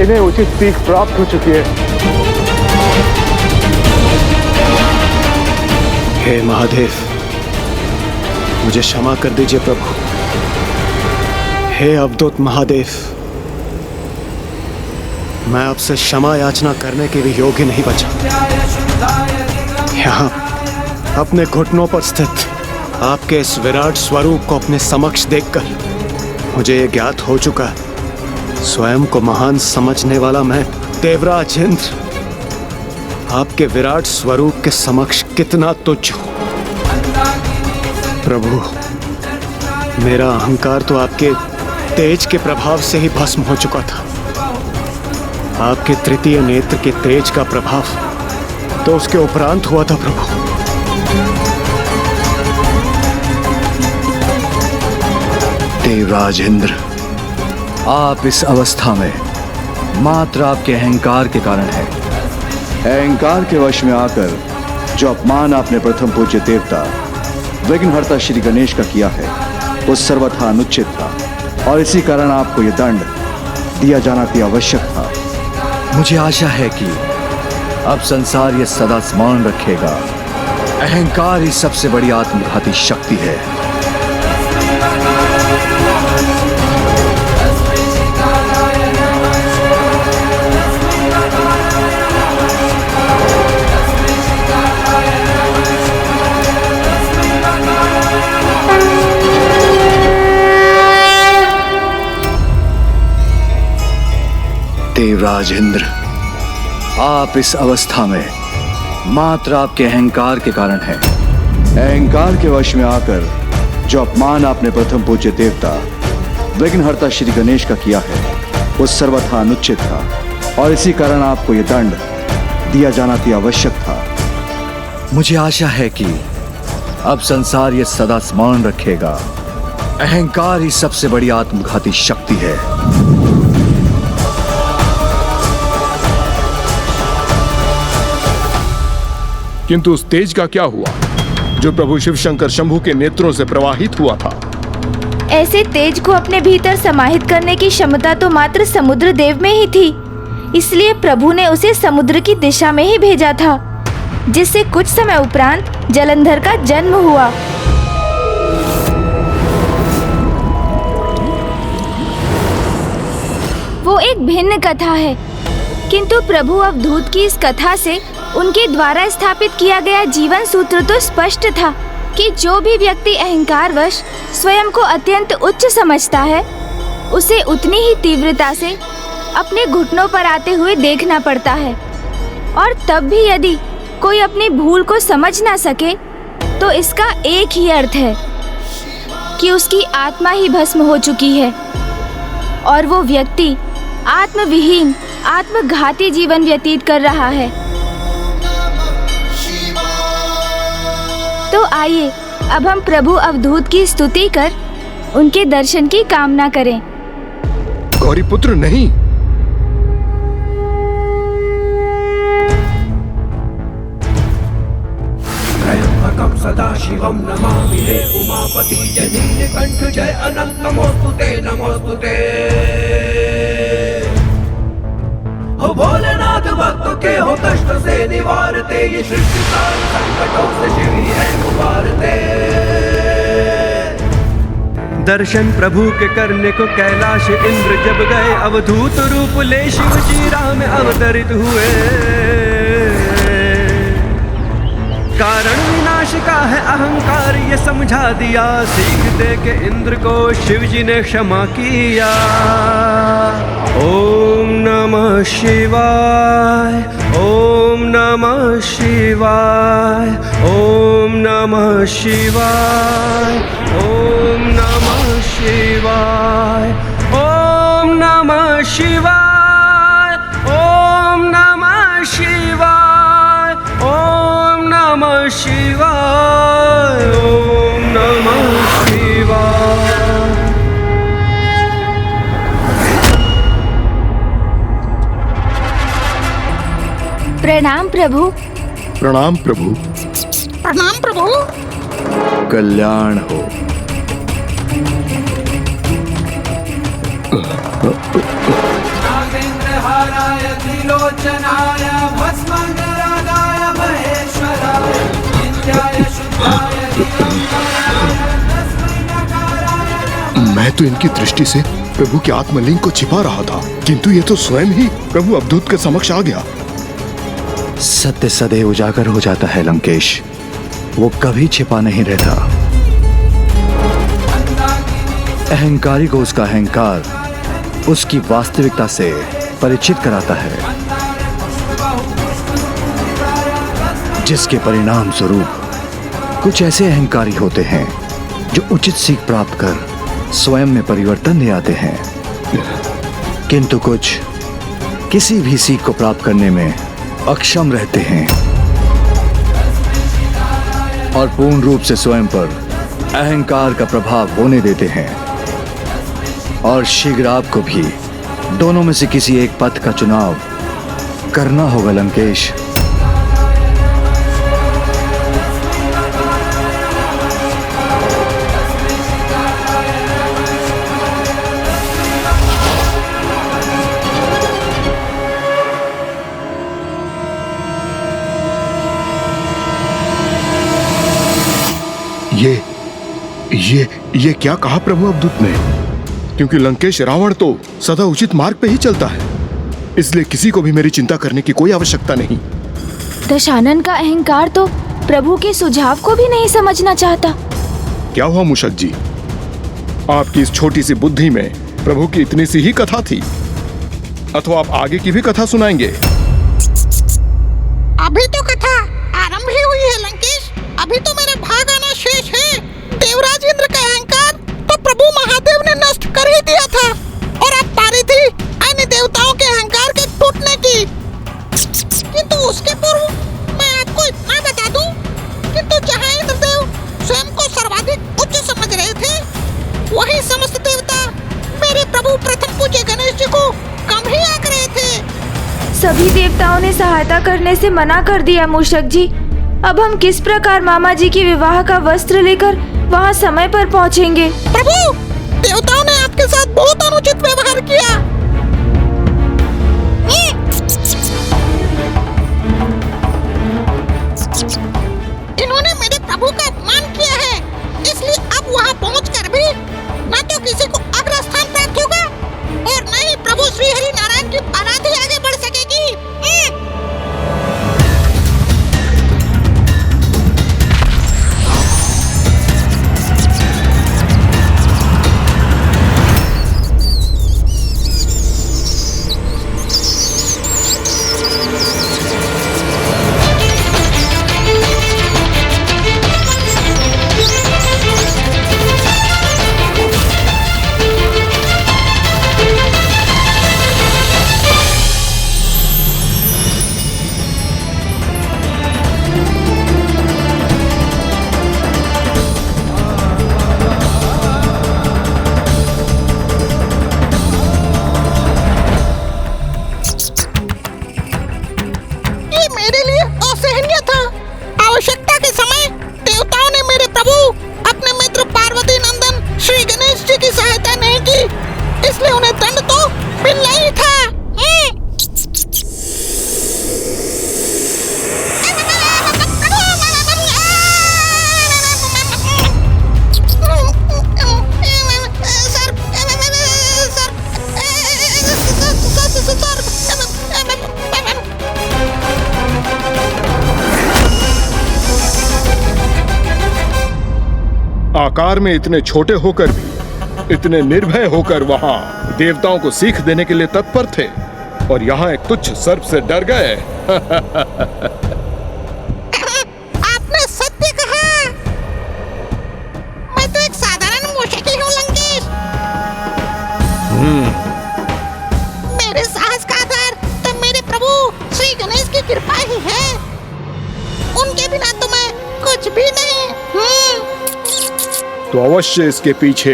इन्हें उचित सीख प्राप्त हो चुकी है। हे महादेव, मुझे क्षमा कर दीजिए प्रभु। हे अवधूत महादेव, मैं आपसे क्षमा याचना करने के भी योग्य नहीं बचा। यहाँ अपने घुटनों पर स्थित आपके इस विराट स्वरूप को अपने समक्ष देखकर मुझे ये ज्ञात हो चुका है, स्वयं को महान समझने वाला मैं देवराज इंद्र आपके विराट स्वरूप के समक्ष कितना तुच्छ हूं। प्रभु, मेरा अहंकार तो आपके तेज के प्रभाव से ही भस्म हो चुका था। आपके तृतीय नेत्र के तेज का प्रभाव तो उसके उपरांत हुआ था प्रभु। देवराज इंद्र, आप इस अवस्था में मात्र आपके अहंकार के कारण है। अहंकार के वश में आकर जो अपमान आपने प्रथम पूज्य देवता विघ्नहर्ता श्री गणेश का किया है वो सर्वथा अनुचित था और इसी कारण आपको यह दंड दिया जाना भी आवश्यक था। मुझे आशा है कि अब संसार ये सदा स्मरण रखेगा, अहंकार ही सबसे बड़ी आत्मघाती शक्ति है। देवराज इंद्र, आप इस अवस्था में मात्र आपके अहंकार के कारण हैं। अहंकार के वश में आकर जो अपमान आपने प्रथम पूज्य देवता विघ्नहर्ता श्री गणेश का किया है वो सर्वथा अनुचित था और इसी कारण आपको यह दंड दिया जाना भी आवश्यक था। मुझे आशा है कि अब संसार ये सदा स्मरण रखेगा, अहंकार ही सबसे बड़ी आत्मघाती शक्ति है। किंतु उस तेज का क्या हुआ जो प्रभु शिव शंकर शंभु के नेत्रों से प्रवाहित हुआ था? ऐसे तेज को अपने भीतर समाहित करने की क्षमता तो मात्र समुद्र देव में ही थी, इसलिए प्रभु ने उसे समुद्र की दिशा में ही भेजा था, जिससे कुछ समय उपरांत जलंधर का जन्म हुआ। वो एक भिन्न कथा है, किंतु प्रभु अवधूत की इस कथा से उनके द्वारा स्थापित किया गया जीवन सूत्र तो स्पष्ट था कि जो भी व्यक्ति अहंकारवश स्वयं को अत्यंत उच्च समझता है, उसे उतनी ही तीव्रता से अपने घुटनों पर आते हुए देखना पड़ता है। और तब भी यदि कोई अपनी भूल को समझ ना सके, तो इसका एक ही अर्थ है कि उसकी आत्मा ही भस्म हो चुकी है और वो व्यक्ति आत्मविहीन, आत्मघाती जीवन व्यतीत कर रहा है। तो आइए अब हम प्रभु अवधूत की स्तुति कर उनके दर्शन की कामना करें। गौरीपुत्र नहीं, सदा शिवम नमामि हे उमापति जय नीलकंठ जय अनंत नमोस्तुते नमोस्तुते। हो भोलेनाथ भक्तों के हो कष्ट से निवारते, ये सृष्टि सारे संकटों से शिव ही है उबारते। दर्शन प्रभु के करने को कैलाश इंद्र जब गए, अवधूत रूप ले शिव जी राह में अवतरित हुए। कारण विनाश का है अहंकार ये समझा दिया, सीख दे के इंद्र को शिव जी ने क्षमा किया। ओम नमः शिवाय, ओम नमः शिवाय, ओम नमः शिवाय, ओम नमः शिवाय, ओम नमः शिवाय, ओम नमः शिवाय, ओम नमः शिवाय, ओम नमः शिवाय। प्रणाम प्रभु। प्रणाम प्रभु। प्रणाम प्रभु। कल्याण हो। नागेंद्रहाराय त्रिलोचनाय भस्मांगरागाय महेश्वराय नित्याय शुद्धाय मैं तो इनकी दृष्टि से प्रभु के आत्मलिंग को छिपा रहा था, किंतु ये तो स्वयं ही प्रभु अवधूत के समक्ष आ गया। सत्य सदैव उजागर हो जाता है लंकेश, वो कभी छिपा नहीं रहता। अहंकारी को उसका अहंकार उसकी वास्तविकता से परिचित कराता है, जिसके परिणाम स्वरूप कुछ ऐसे अहंकारी होते हैं जो उचित सीख प्राप्त कर स्वयं में परिवर्तन ले आते हैं, किंतु कुछ किसी भी सीख को प्राप्त करने में अक्षम रहते हैं और पूर्ण रूप से स्वयं पर अहंकार का प्रभाव होने देते हैं। और शीघ्र आपको भी दोनों में से किसी एक पथ का चुनाव करना होगा लंकेश। ये क्या कहा प्रभु अवधूत ने? क्योंकि लंकेश रावण तो सदा उचित मार्ग पे ही चलता है, इसलिए किसी को भी मेरी चिंता करने की कोई आवश्यकता नहीं। दशानन का अहंकार तो प्रभु के सुझाव को भी नहीं समझना चाहता। क्या हुआ मूषक जी? आपकी इस छोटी सी बुद्धि में प्रभु की इतनी सी ही कथा थी, अथवा आप आगे की भी कथा सुनाएंगे? अभी तो कथा आरंभ ही हुई है लंकेश, अभी तो मेरा भाग आना शेष है। देवराज इंद्र का अहंकार तो प्रभु महादेव ने नष्ट कर ही दिया था, और अब पारी थी अन्य देवताओं के अहंकार के टूटने की। किंतु उसके पूर्व मैं आपको इतना बता दूं, किंतु जहाँ इंद्रदेव स्वयं को सर्वाधिक उच्च समझ रहे थे, वही समस्त देवता मेरे प्रभु प्रथम पूज्य गणेश जी को कम ही आंक रहे थे। सभी देवताओं ने सहायता करने से मना कर दिया मूषक जी। अब हम किस प्रकार मामा जी की विवाह का वस्त्र लेकर वहाँ समय पर पहुँचेंगे? प्रभु, देवताओं ने आपके साथ बहुत अनुचित व्यवहार किया। इन्होंने मेरे प्रभु का अपमान किया है, इसलिए अब वहाँ पहुँचकर भी न तो किसी को अग्र स्थान प्राप्त होगा और न ही प्रभु श्री हरि नारायण की आराधना आगे बढ़ सकेगी। आकार में इतने छोटे होकर भी इतने निर्भय होकर वहां देवताओं को सीख देने के लिए तत्पर थे, और यहाँ एक तुच्छ सर्प से डर गए। आपने सत्य कहा, मैं तो एक साधारण मूषक ही हूँ लंकेश। मेरे साहस का आधार तो मेरे प्रभु श्री गणेश की कृपा ही है, उनके बिना तो मैं कुछ भी नहीं। तो अवश्य इसके पीछे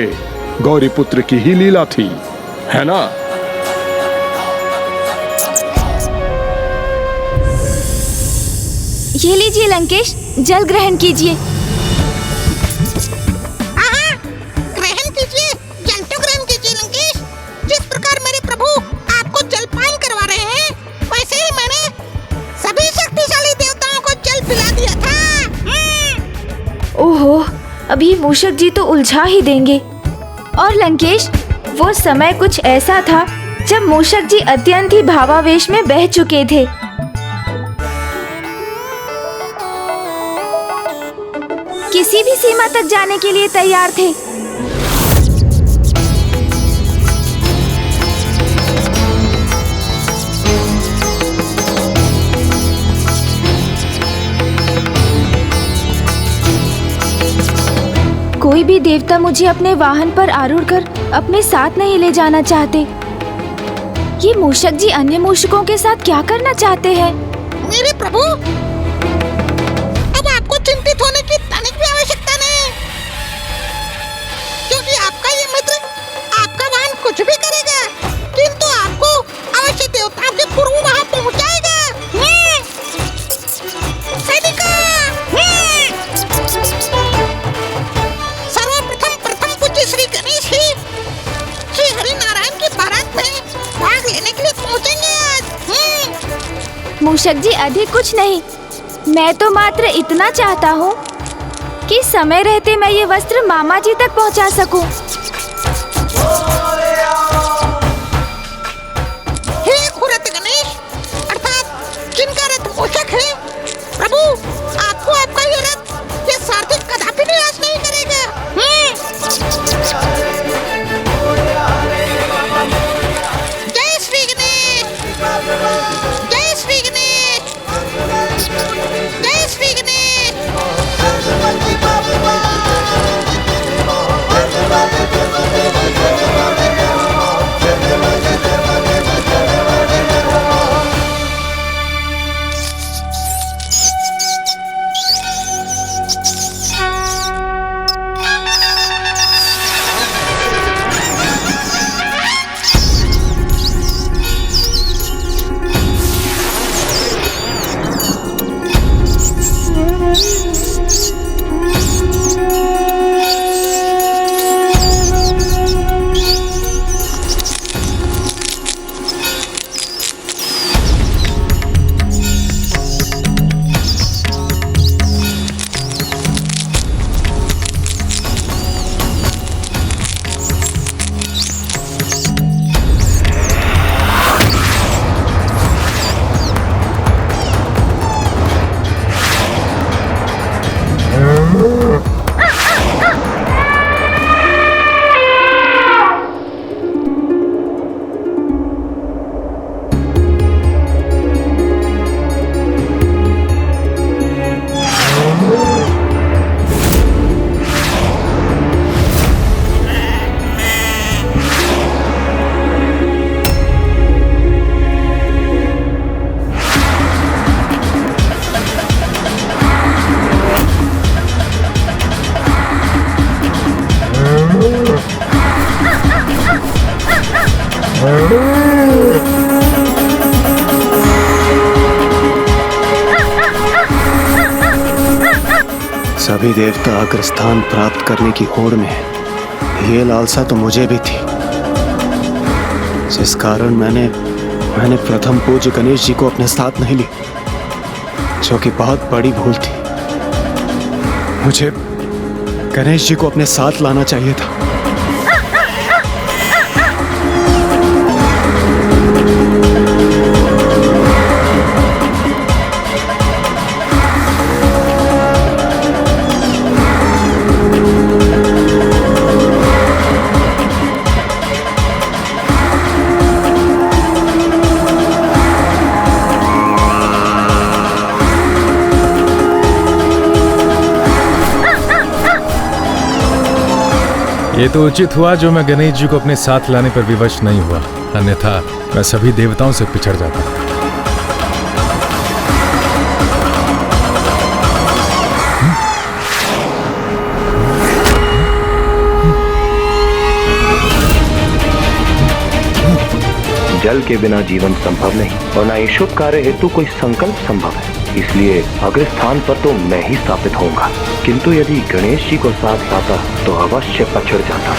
गौरी पुत्र की ही लीला थी, है ना? ये लीजिए लंकेश, जल ग्रहण कीजिए। ग्रहण कीजिए, जल तो ग्रहण कीजिए लंकेश। जिस प्रकार मेरे प्रभु आपको जलपान करवा रहे हैं, वैसे ही मैंने सभी शक्तिशाली देवताओं को जल पिला दिया था। ओहो, अभी मूषक जी तो उलझा ही देंगे। और लंकेश, वो समय कुछ ऐसा था जब मूषक जी अत्यंत ही भावावेश में बह चुके थे। किसी भी सीमा तक जाने के लिए तैयार थे। कोई भी देवता मुझे अपने वाहन पर आरूढ़ कर अपने साथ नहीं ले जाना चाहते। ये मूषक जी अन्य मूषकों के साथ क्या करना चाहते हैं? मेरे प्रभु, अब आपको चिंतित होने की तनिक भी आवश्यकता नहीं, क्योंकि आपका ये मित्र आपका वाहन कुछ भी करेगा, किंतु आपको अवश्य देवताओं के पूर्व वहाँ पहुँचाएगा। श्री गणेश ही श्री हरि नारायण की बारात में भाग लेने के लिए पहुंचेंगे आज। मूषक जी, अधिक कुछ नहीं, मैं तो मात्र इतना चाहता हूँ कि समय रहते मैं ये वस्त्र मामा जी तक पहुंचा सकूं। हे खुरत गणेश, अर्थात जिनका रथ मूषक है, प्रभु आपको आपका ये रथ ये सारथी कदापि निराश नहीं करेगा। जय श्री गणेश, जय श्री गणेश, जय श्री गणेश। सभी देवता अग्रस्थान प्राप्त करने की होड़ में हैं। ये लालसा तो मुझे भी थी, जिस कारण मैंने प्रथम पूज्य गणेश जी को अपने साथ नहीं ली, जो कि बहुत बड़ी भूल थी। मुझे गणेश जी को अपने साथ लाना चाहिए था। ये तो उचित हुआ जो मैं गणेश जी को अपने साथ लाने पर विवश नहीं हुआ, अन्यथा मैं सभी देवताओं से पिछड़ जाता। जल के बिना जीवन संभव नहीं और न ही शुभ कार्य हेतु कोई संकल्प संभव है। इसलिए अग्रस्थान पर तो मैं ही स्थापित होऊंगा, किंतु यदि गणेश जी को साथ लाता तो अवश्य पछड़ जाता।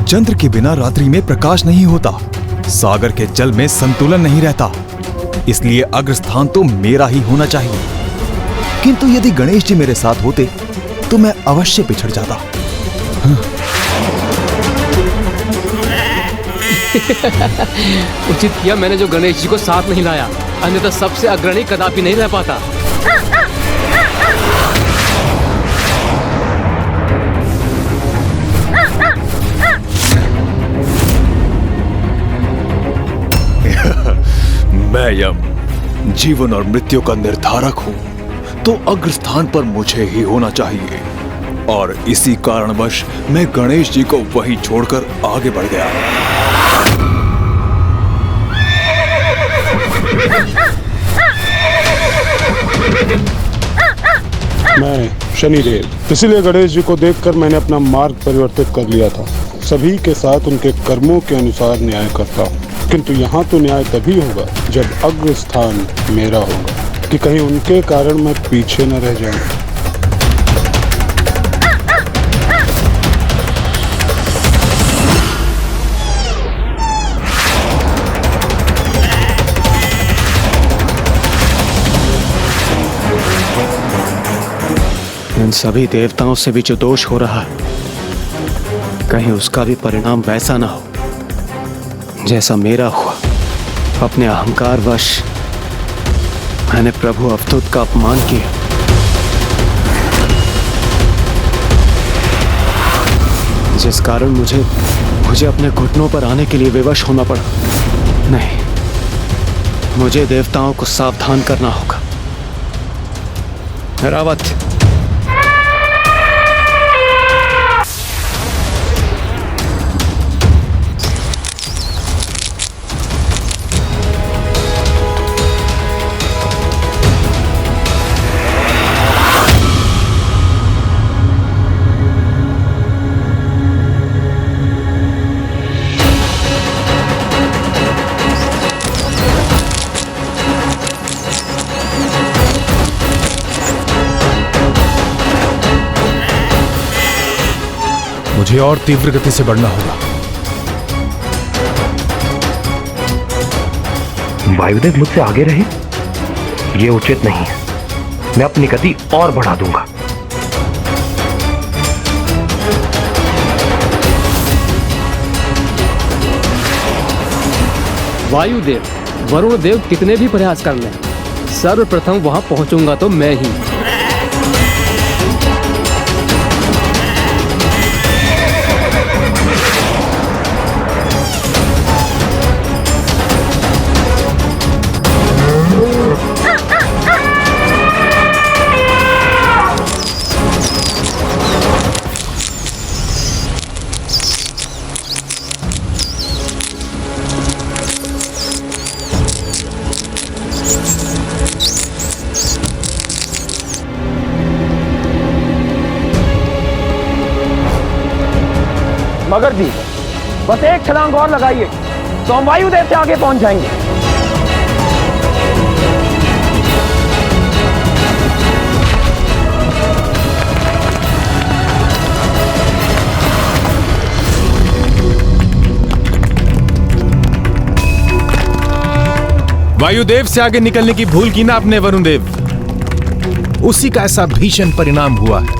चंद्र के बिना रात्रि में प्रकाश नहीं होता, सागर के जल में संतुलन नहीं रहता, इसलिए अग्रस्थान तो मेरा ही होना चाहिए। किंतु यदि गणेश जी मेरे साथ होते तो मैं अवश्य पिछड़ जाता। उचित किया मैंने जो गणेश जी को साथ नहीं लाया, अन्यथा सबसे अग्रणी कदापि नहीं रह पाता। मैं यम जीवन और मृत्यु का निर्धारक हूं, तो अग्रस्थान पर मुझे ही होना चाहिए, और इसी कारणवश मैं गणेश जी को वहीं छोड़कर आगे बढ़ गया। मैं शनिदेव, इसीलिए गणेश जी को देखकर मैंने अपना मार्ग परिवर्तित कर लिया था। सभी के साथ उनके कर्मों के अनुसार न्याय करता हूँ, किंतु यहाँ तो न्याय तभी होगा जब अग्रस्थान मेरा होगा। कि कहीं उनके कारण मैं पीछे न रह जाऊं। इन सभी देवताओं से भी जो दोष हो रहा है, कहीं उसका भी परिणाम वैसा ना हो जैसा मेरा हुआ। अपने अहंकारवश मैंने प्रभु अवधूत का अपमान किया। जिस कारण मुझे अपने घुटनों पर आने के लिए विवश होना पड़ा। नहीं, मुझे देवताओं को सावधान करना होगा। रावत, मुझे और तीव्र गति से बढ़ना होगा। वायुदेव मुझसे आगे रहे, यह उचित नहीं है। मैं अपनी गति और बढ़ा दूंगा। वायुदेव, वरुण देव कितने भी प्रयास कर लें, सर्वप्रथम वहां पहुंचूंगा तो मैं ही। मगर जी, बस एक छलांग और लगाइए तो हम वायुदेव से आगे पहुंच जाएंगे। वायुदेव से आगे निकलने की भूल की ना अपने वरुण देव, उसी का ऐसा भीषण परिणाम हुआ है।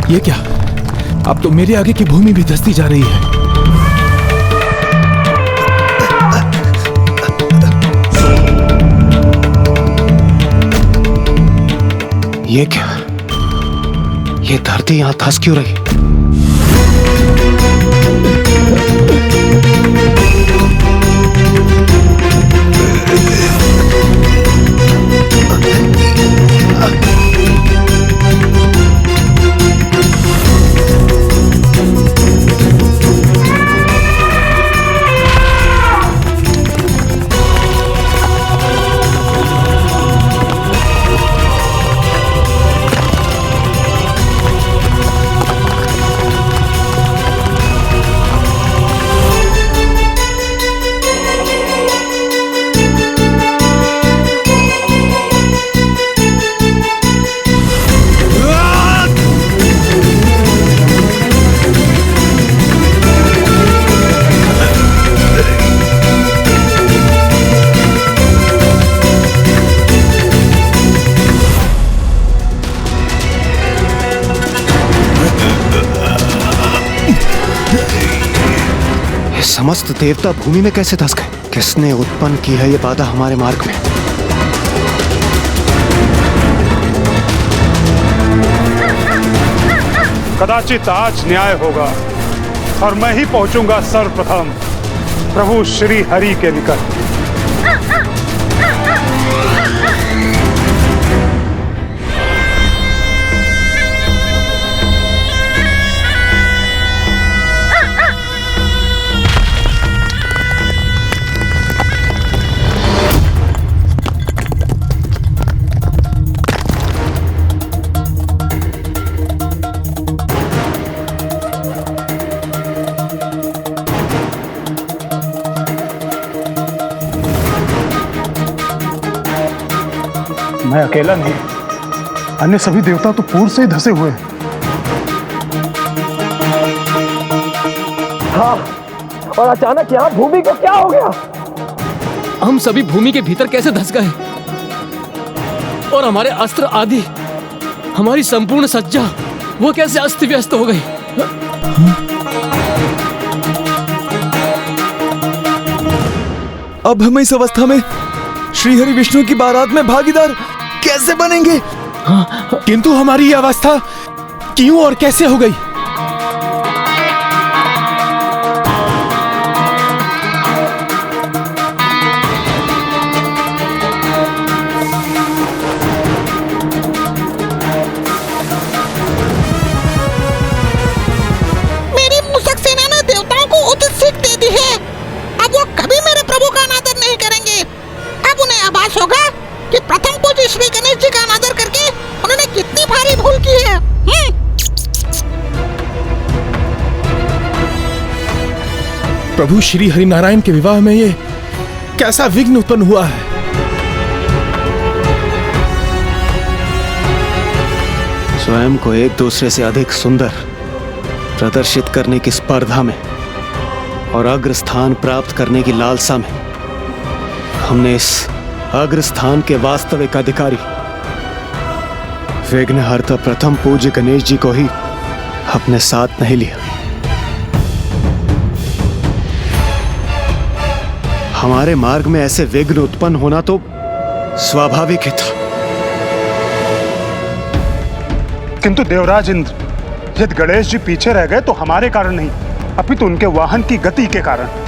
ये क्या? अब तो मेरे आगे की भूमि भी धंसती जा रही है। ये क्या? ये धरती यहां धंस क्यों रही? समस्त देवता भूमि में कैसे धंस गए? किसने उत्पन्न की है ये बाधा हमारे मार्ग में? कदाचित आज न्याय होगा और मैं ही पहुंचूंगा सर्वप्रथम प्रभु श्री हरि के निकट। मैं अकेला नहीं, अन्य सभी देवता तो पूर्व से ही धसे हुए हैं। हाँ, और अचानक यहाँ भूमि को क्या हो गया? हम सभी भूमि के भीतर कैसे धस गए और हमारे अस्त्र आदि, हमारी संपूर्ण सज्जा वो कैसे अस्त व्यस्त हो गई? अब हम इस अवस्था में श्रीहरि विष्णु की बारात में भागीदार कैसे बनेंगे? किंतु हमारी ये अवस्था क्यों और कैसे हो गई? मेरी मूषक सेना ने देवताओं को उचित सीख दे दी है। अब वो कभी मेरे प्रभु का अनादर नहीं करेंगे। अब उन्हें आभास होगा कि प्रथम पूज्य श्री गणेश जी का अनादर करके उन्होंने कितनी भारी भूल की है। प्रभु श्री हरिनारायण के विवाह में ये कैसा विघ्न उत्पन्न हुआ है? स्वयं को एक दूसरे से अधिक सुंदर प्रदर्शित करने की स्पर्धा में और अग्रस्थान प्राप्त करने की लालसा में हमने इस अग्रस्थान के वास्तविक अधिकारी विघ्नहर्ता प्रथम पूज्य गणेश जी को ही अपने साथ नहीं लिया। हमारे मार्ग में ऐसे विघ्न उत्पन्न होना तो स्वाभाविक ही था। किंतु देवराज इंद्र, यदि गणेश जी पीछे रह गए तो हमारे कारण नहीं, अपितु उनके वाहन की गति के कारण।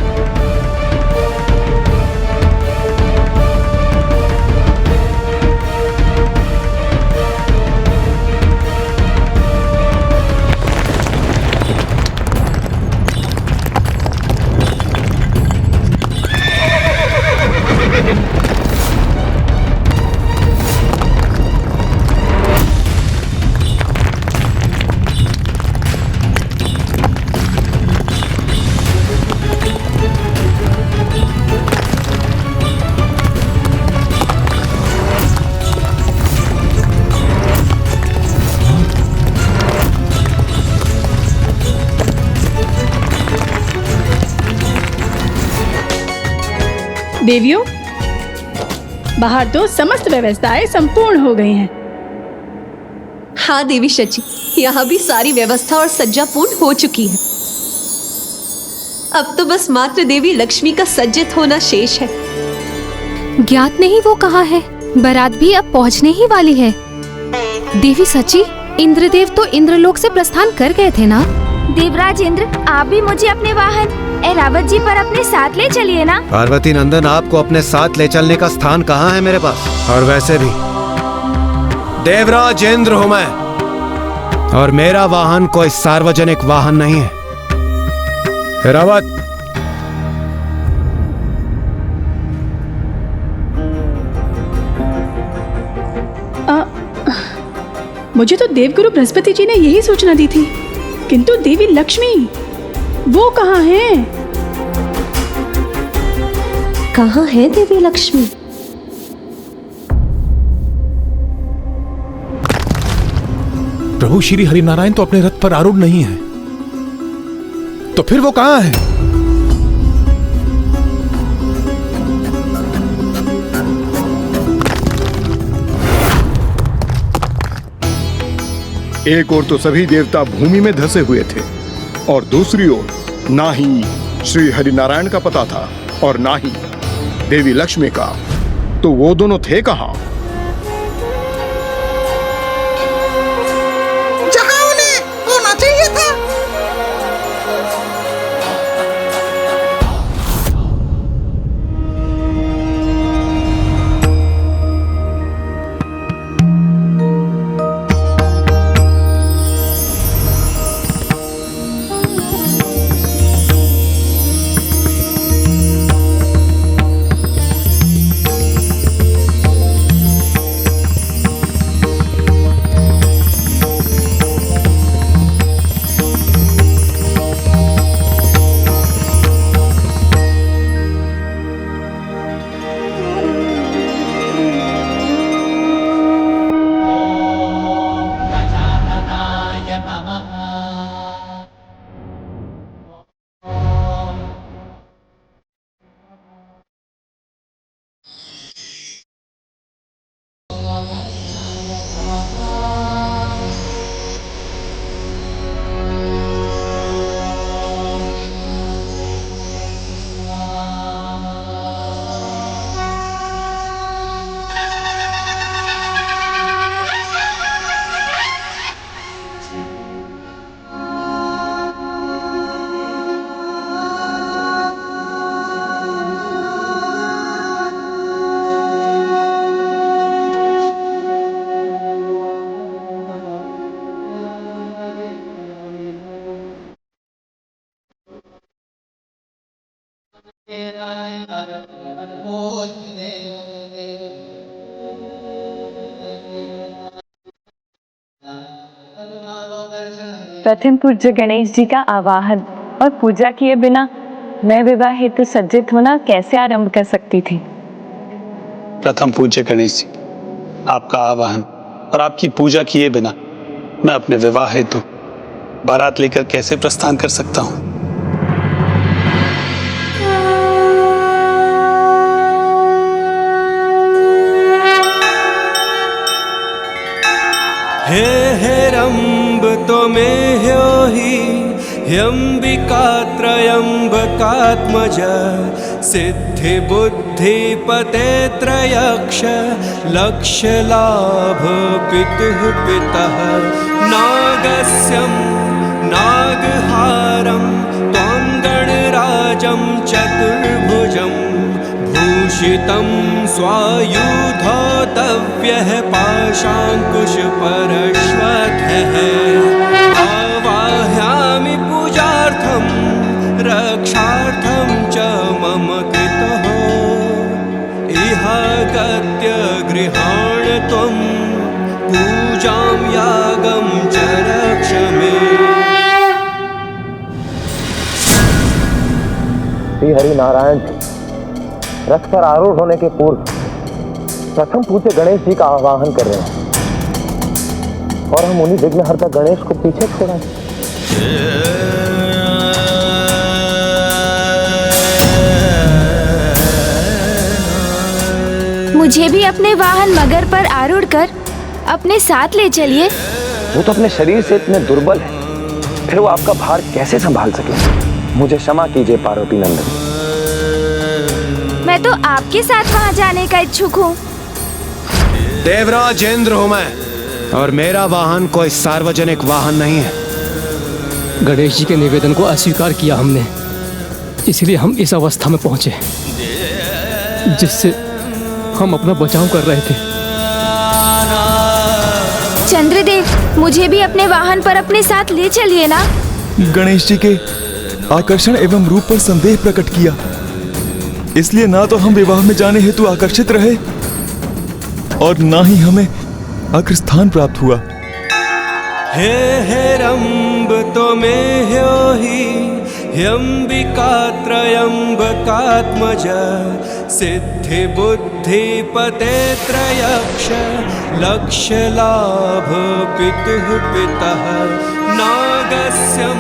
देवियों, बाहर तो समस्त व्यवस्थाएं संपूर्ण हो गई हैं। हाँ देवी शची, यहाँ भी सारी व्यवस्था और सज्जा पूर्ण हो चुकी है। अब तो बस मात्र देवी लक्ष्मी का सज्जित होना शेष है। ज्ञात नहीं वो कहाँ है। बारात भी अब पहुँचने ही वाली है। देवी सची, इंद्रदेव तो इंद्रलोक से प्रस्थान कर गए थे ना? देवराज इंद्र, आप भी मुझे अपने वाहन ऐरावत जी पर अपने साथ ले चलिए ना। पार्वती नंदन, आपको अपने साथ ले चलने का स्थान कहाँ है मेरे पास? और वैसे भी देवराज इंद्र हूं मैं, और मेरा वाहन कोई सार्वजनिक वाहन नहीं है। ऐरावत, मुझे तो देवगुरु बृहस्पति जी ने यही सूचना दी थी, किंतु देवी लक्ष्मी वो कहाँ हैं? कहाँ है देवी लक्ष्मी? प्रभु श्री हरिनारायण तो अपने रथ पर आरूढ़ नहीं है, तो फिर वो कहाँ है? एक ओर तो सभी देवता भूमि में धसे हुए थे और दूसरी ओर ना ही श्री हरिनारायण का पता था और ना ही देवी लक्ष्मी का। तो वो दोनों थे कहाँ? जगाओ उन्हें, वो नाचे प्रथम पूज्य गणेश जी का आवाहन और पूजा किए बिना मैं विवाह हेतु सज्जित होना कैसे आरंभ कर सकती थी? प्रथम पूज्य गणेश जी, आपका आवाहन और आपकी पूजा किए बिना मैं अपने विवाह हेतु बारात लेकर कैसे प्रस्थान कर सकता हूँ? हे हेरम्ब त्वमेव हि ह्यम्बिका त्रयम्बकात्मज सिद्धिबुद्धिपते त्रयक्ष लक्ष्यलाभ पितुः पितः नागस्यं नागहारं त्वं गणराजं चतुर्भुजं भूषितं स्वायुधोतव्यः पाशाङ्कुशपरश्वतः आवाहयामि पूजार्थं रक्षार्थं च मम कृतः इह गत्य गृहाण त्वं पूजां यागं च रक्ष मे। श्री हरि नारायण रथ पर आरूढ़ होने के पूर्व प्रथम पूज्य गणेश जी का आवाहन कर रहे हैं और हम उन्हीं विघ्नहर्ता गणेश को पीछे छोड़ा। मुझे भी अपने वाहन मगर पर आरूढ़ कर अपने साथ ले चलिए। वो तो अपने शरीर से इतने दुर्बल है, फिर वो आपका भार कैसे संभाल सके? मुझे क्षमा कीजिए पार्वती नंदन। मैं तो आपके साथ वहाँ जाने का इच्छुक हूँ। देवराज इंद्र हूँ मैं और मेरा वाहन कोई सार्वजनिक वाहन नहीं है। गणेश जी के निवेदन को अस्वीकार किया हमने, इसलिए हम इस अवस्था में पहुंचे जिससे हम अपना बचाव कर रहे थे। चंद्रदेव, मुझे भी अपने वाहन पर अपने साथ ले चलिए ना। गणेश जी के आकर्षण एवं रूप पर संदेह प्रकट किया, इसलिए ना तो हम विवाह में जाने हेतु आकर्षित रहे और ना ही हमें अग्रस्थान प्राप्त हुआ। हे हेरम्ब त्वमेव हि ह्यम्बिका त्रयम्बकात्मज सिद्धिबुद्धिपते त्रयक्ष लक्ष्यलाभ पितुः पितः नागस्यं।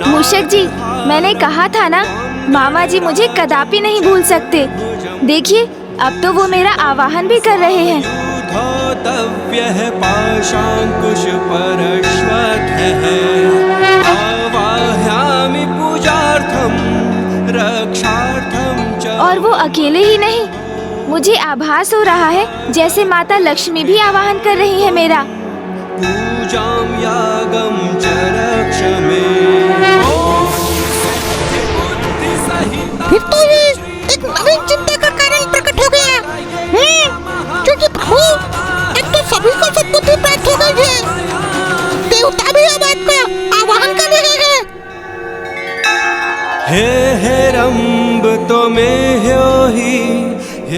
मूषक जी, मैंने कहा था ना, मामा जी मुझे कदापि नहीं भूल सकते। देखिए, अब तो वो मेरा आवाहन भी कर रहे हैं। धौतव्यः पाशाङ्कुशपरश्वतः आवाहयामि पूजार्थं रक्षार्थं च। और वो अकेले ही नहीं, मुझे आभास हो रहा है जैसे माता लक्ष्मी भी आवाहन कर रही है मेरा। पूजां यागं च रक्ष मे। फिर तो ये एक नवीन चिंता का कारण प्रकट हो गया। क्योंकि प्रभु, अब तो सभी को सद्बुद्धि प्राप्त हो गई है। देवता भी अब आपका आवाहन कर रहे हैं। हे हेरम्ब त्वमेव हि।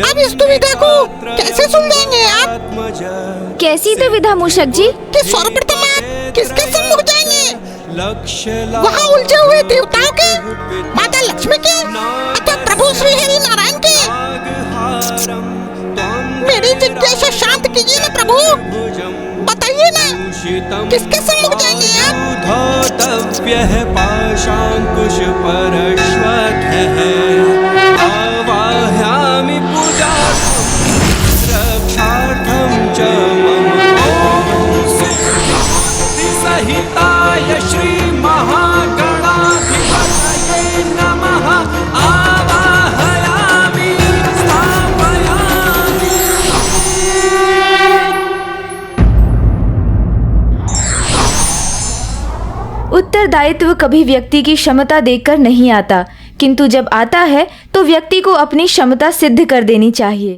अब इस दुविधा को कैसे सुलझाएंगे आप? कैसी दुविधा मूषक जी? कि सर्वप्रथम आप किसके सम्मुख जाएंगे? वहाँ उलझे हुए देवताओं के, माता लक्ष्मी के, अथवा प्रभु श्री हरि नारायण के? मेरी जिज्ञासा शांत कीजिए ना प्रभु, बताइए ना, किसके सम्मुख जाएंगे आप? धौतव्यः पाशाङ्कुशपरश्वतः आवाहयामि पूजार्थं रक्षार्थं च मम सिद्धिसहिताय श्री महागणाधिपतये नमः आवाहयामि स्थापयामि। उत्तरदायित्व कभी व्यक्ति की क्षमता देखकर नहीं आता, किंतु जब आता है तो व्यक्ति को अपनी क्षमता सिद्ध कर देनी चाहिए।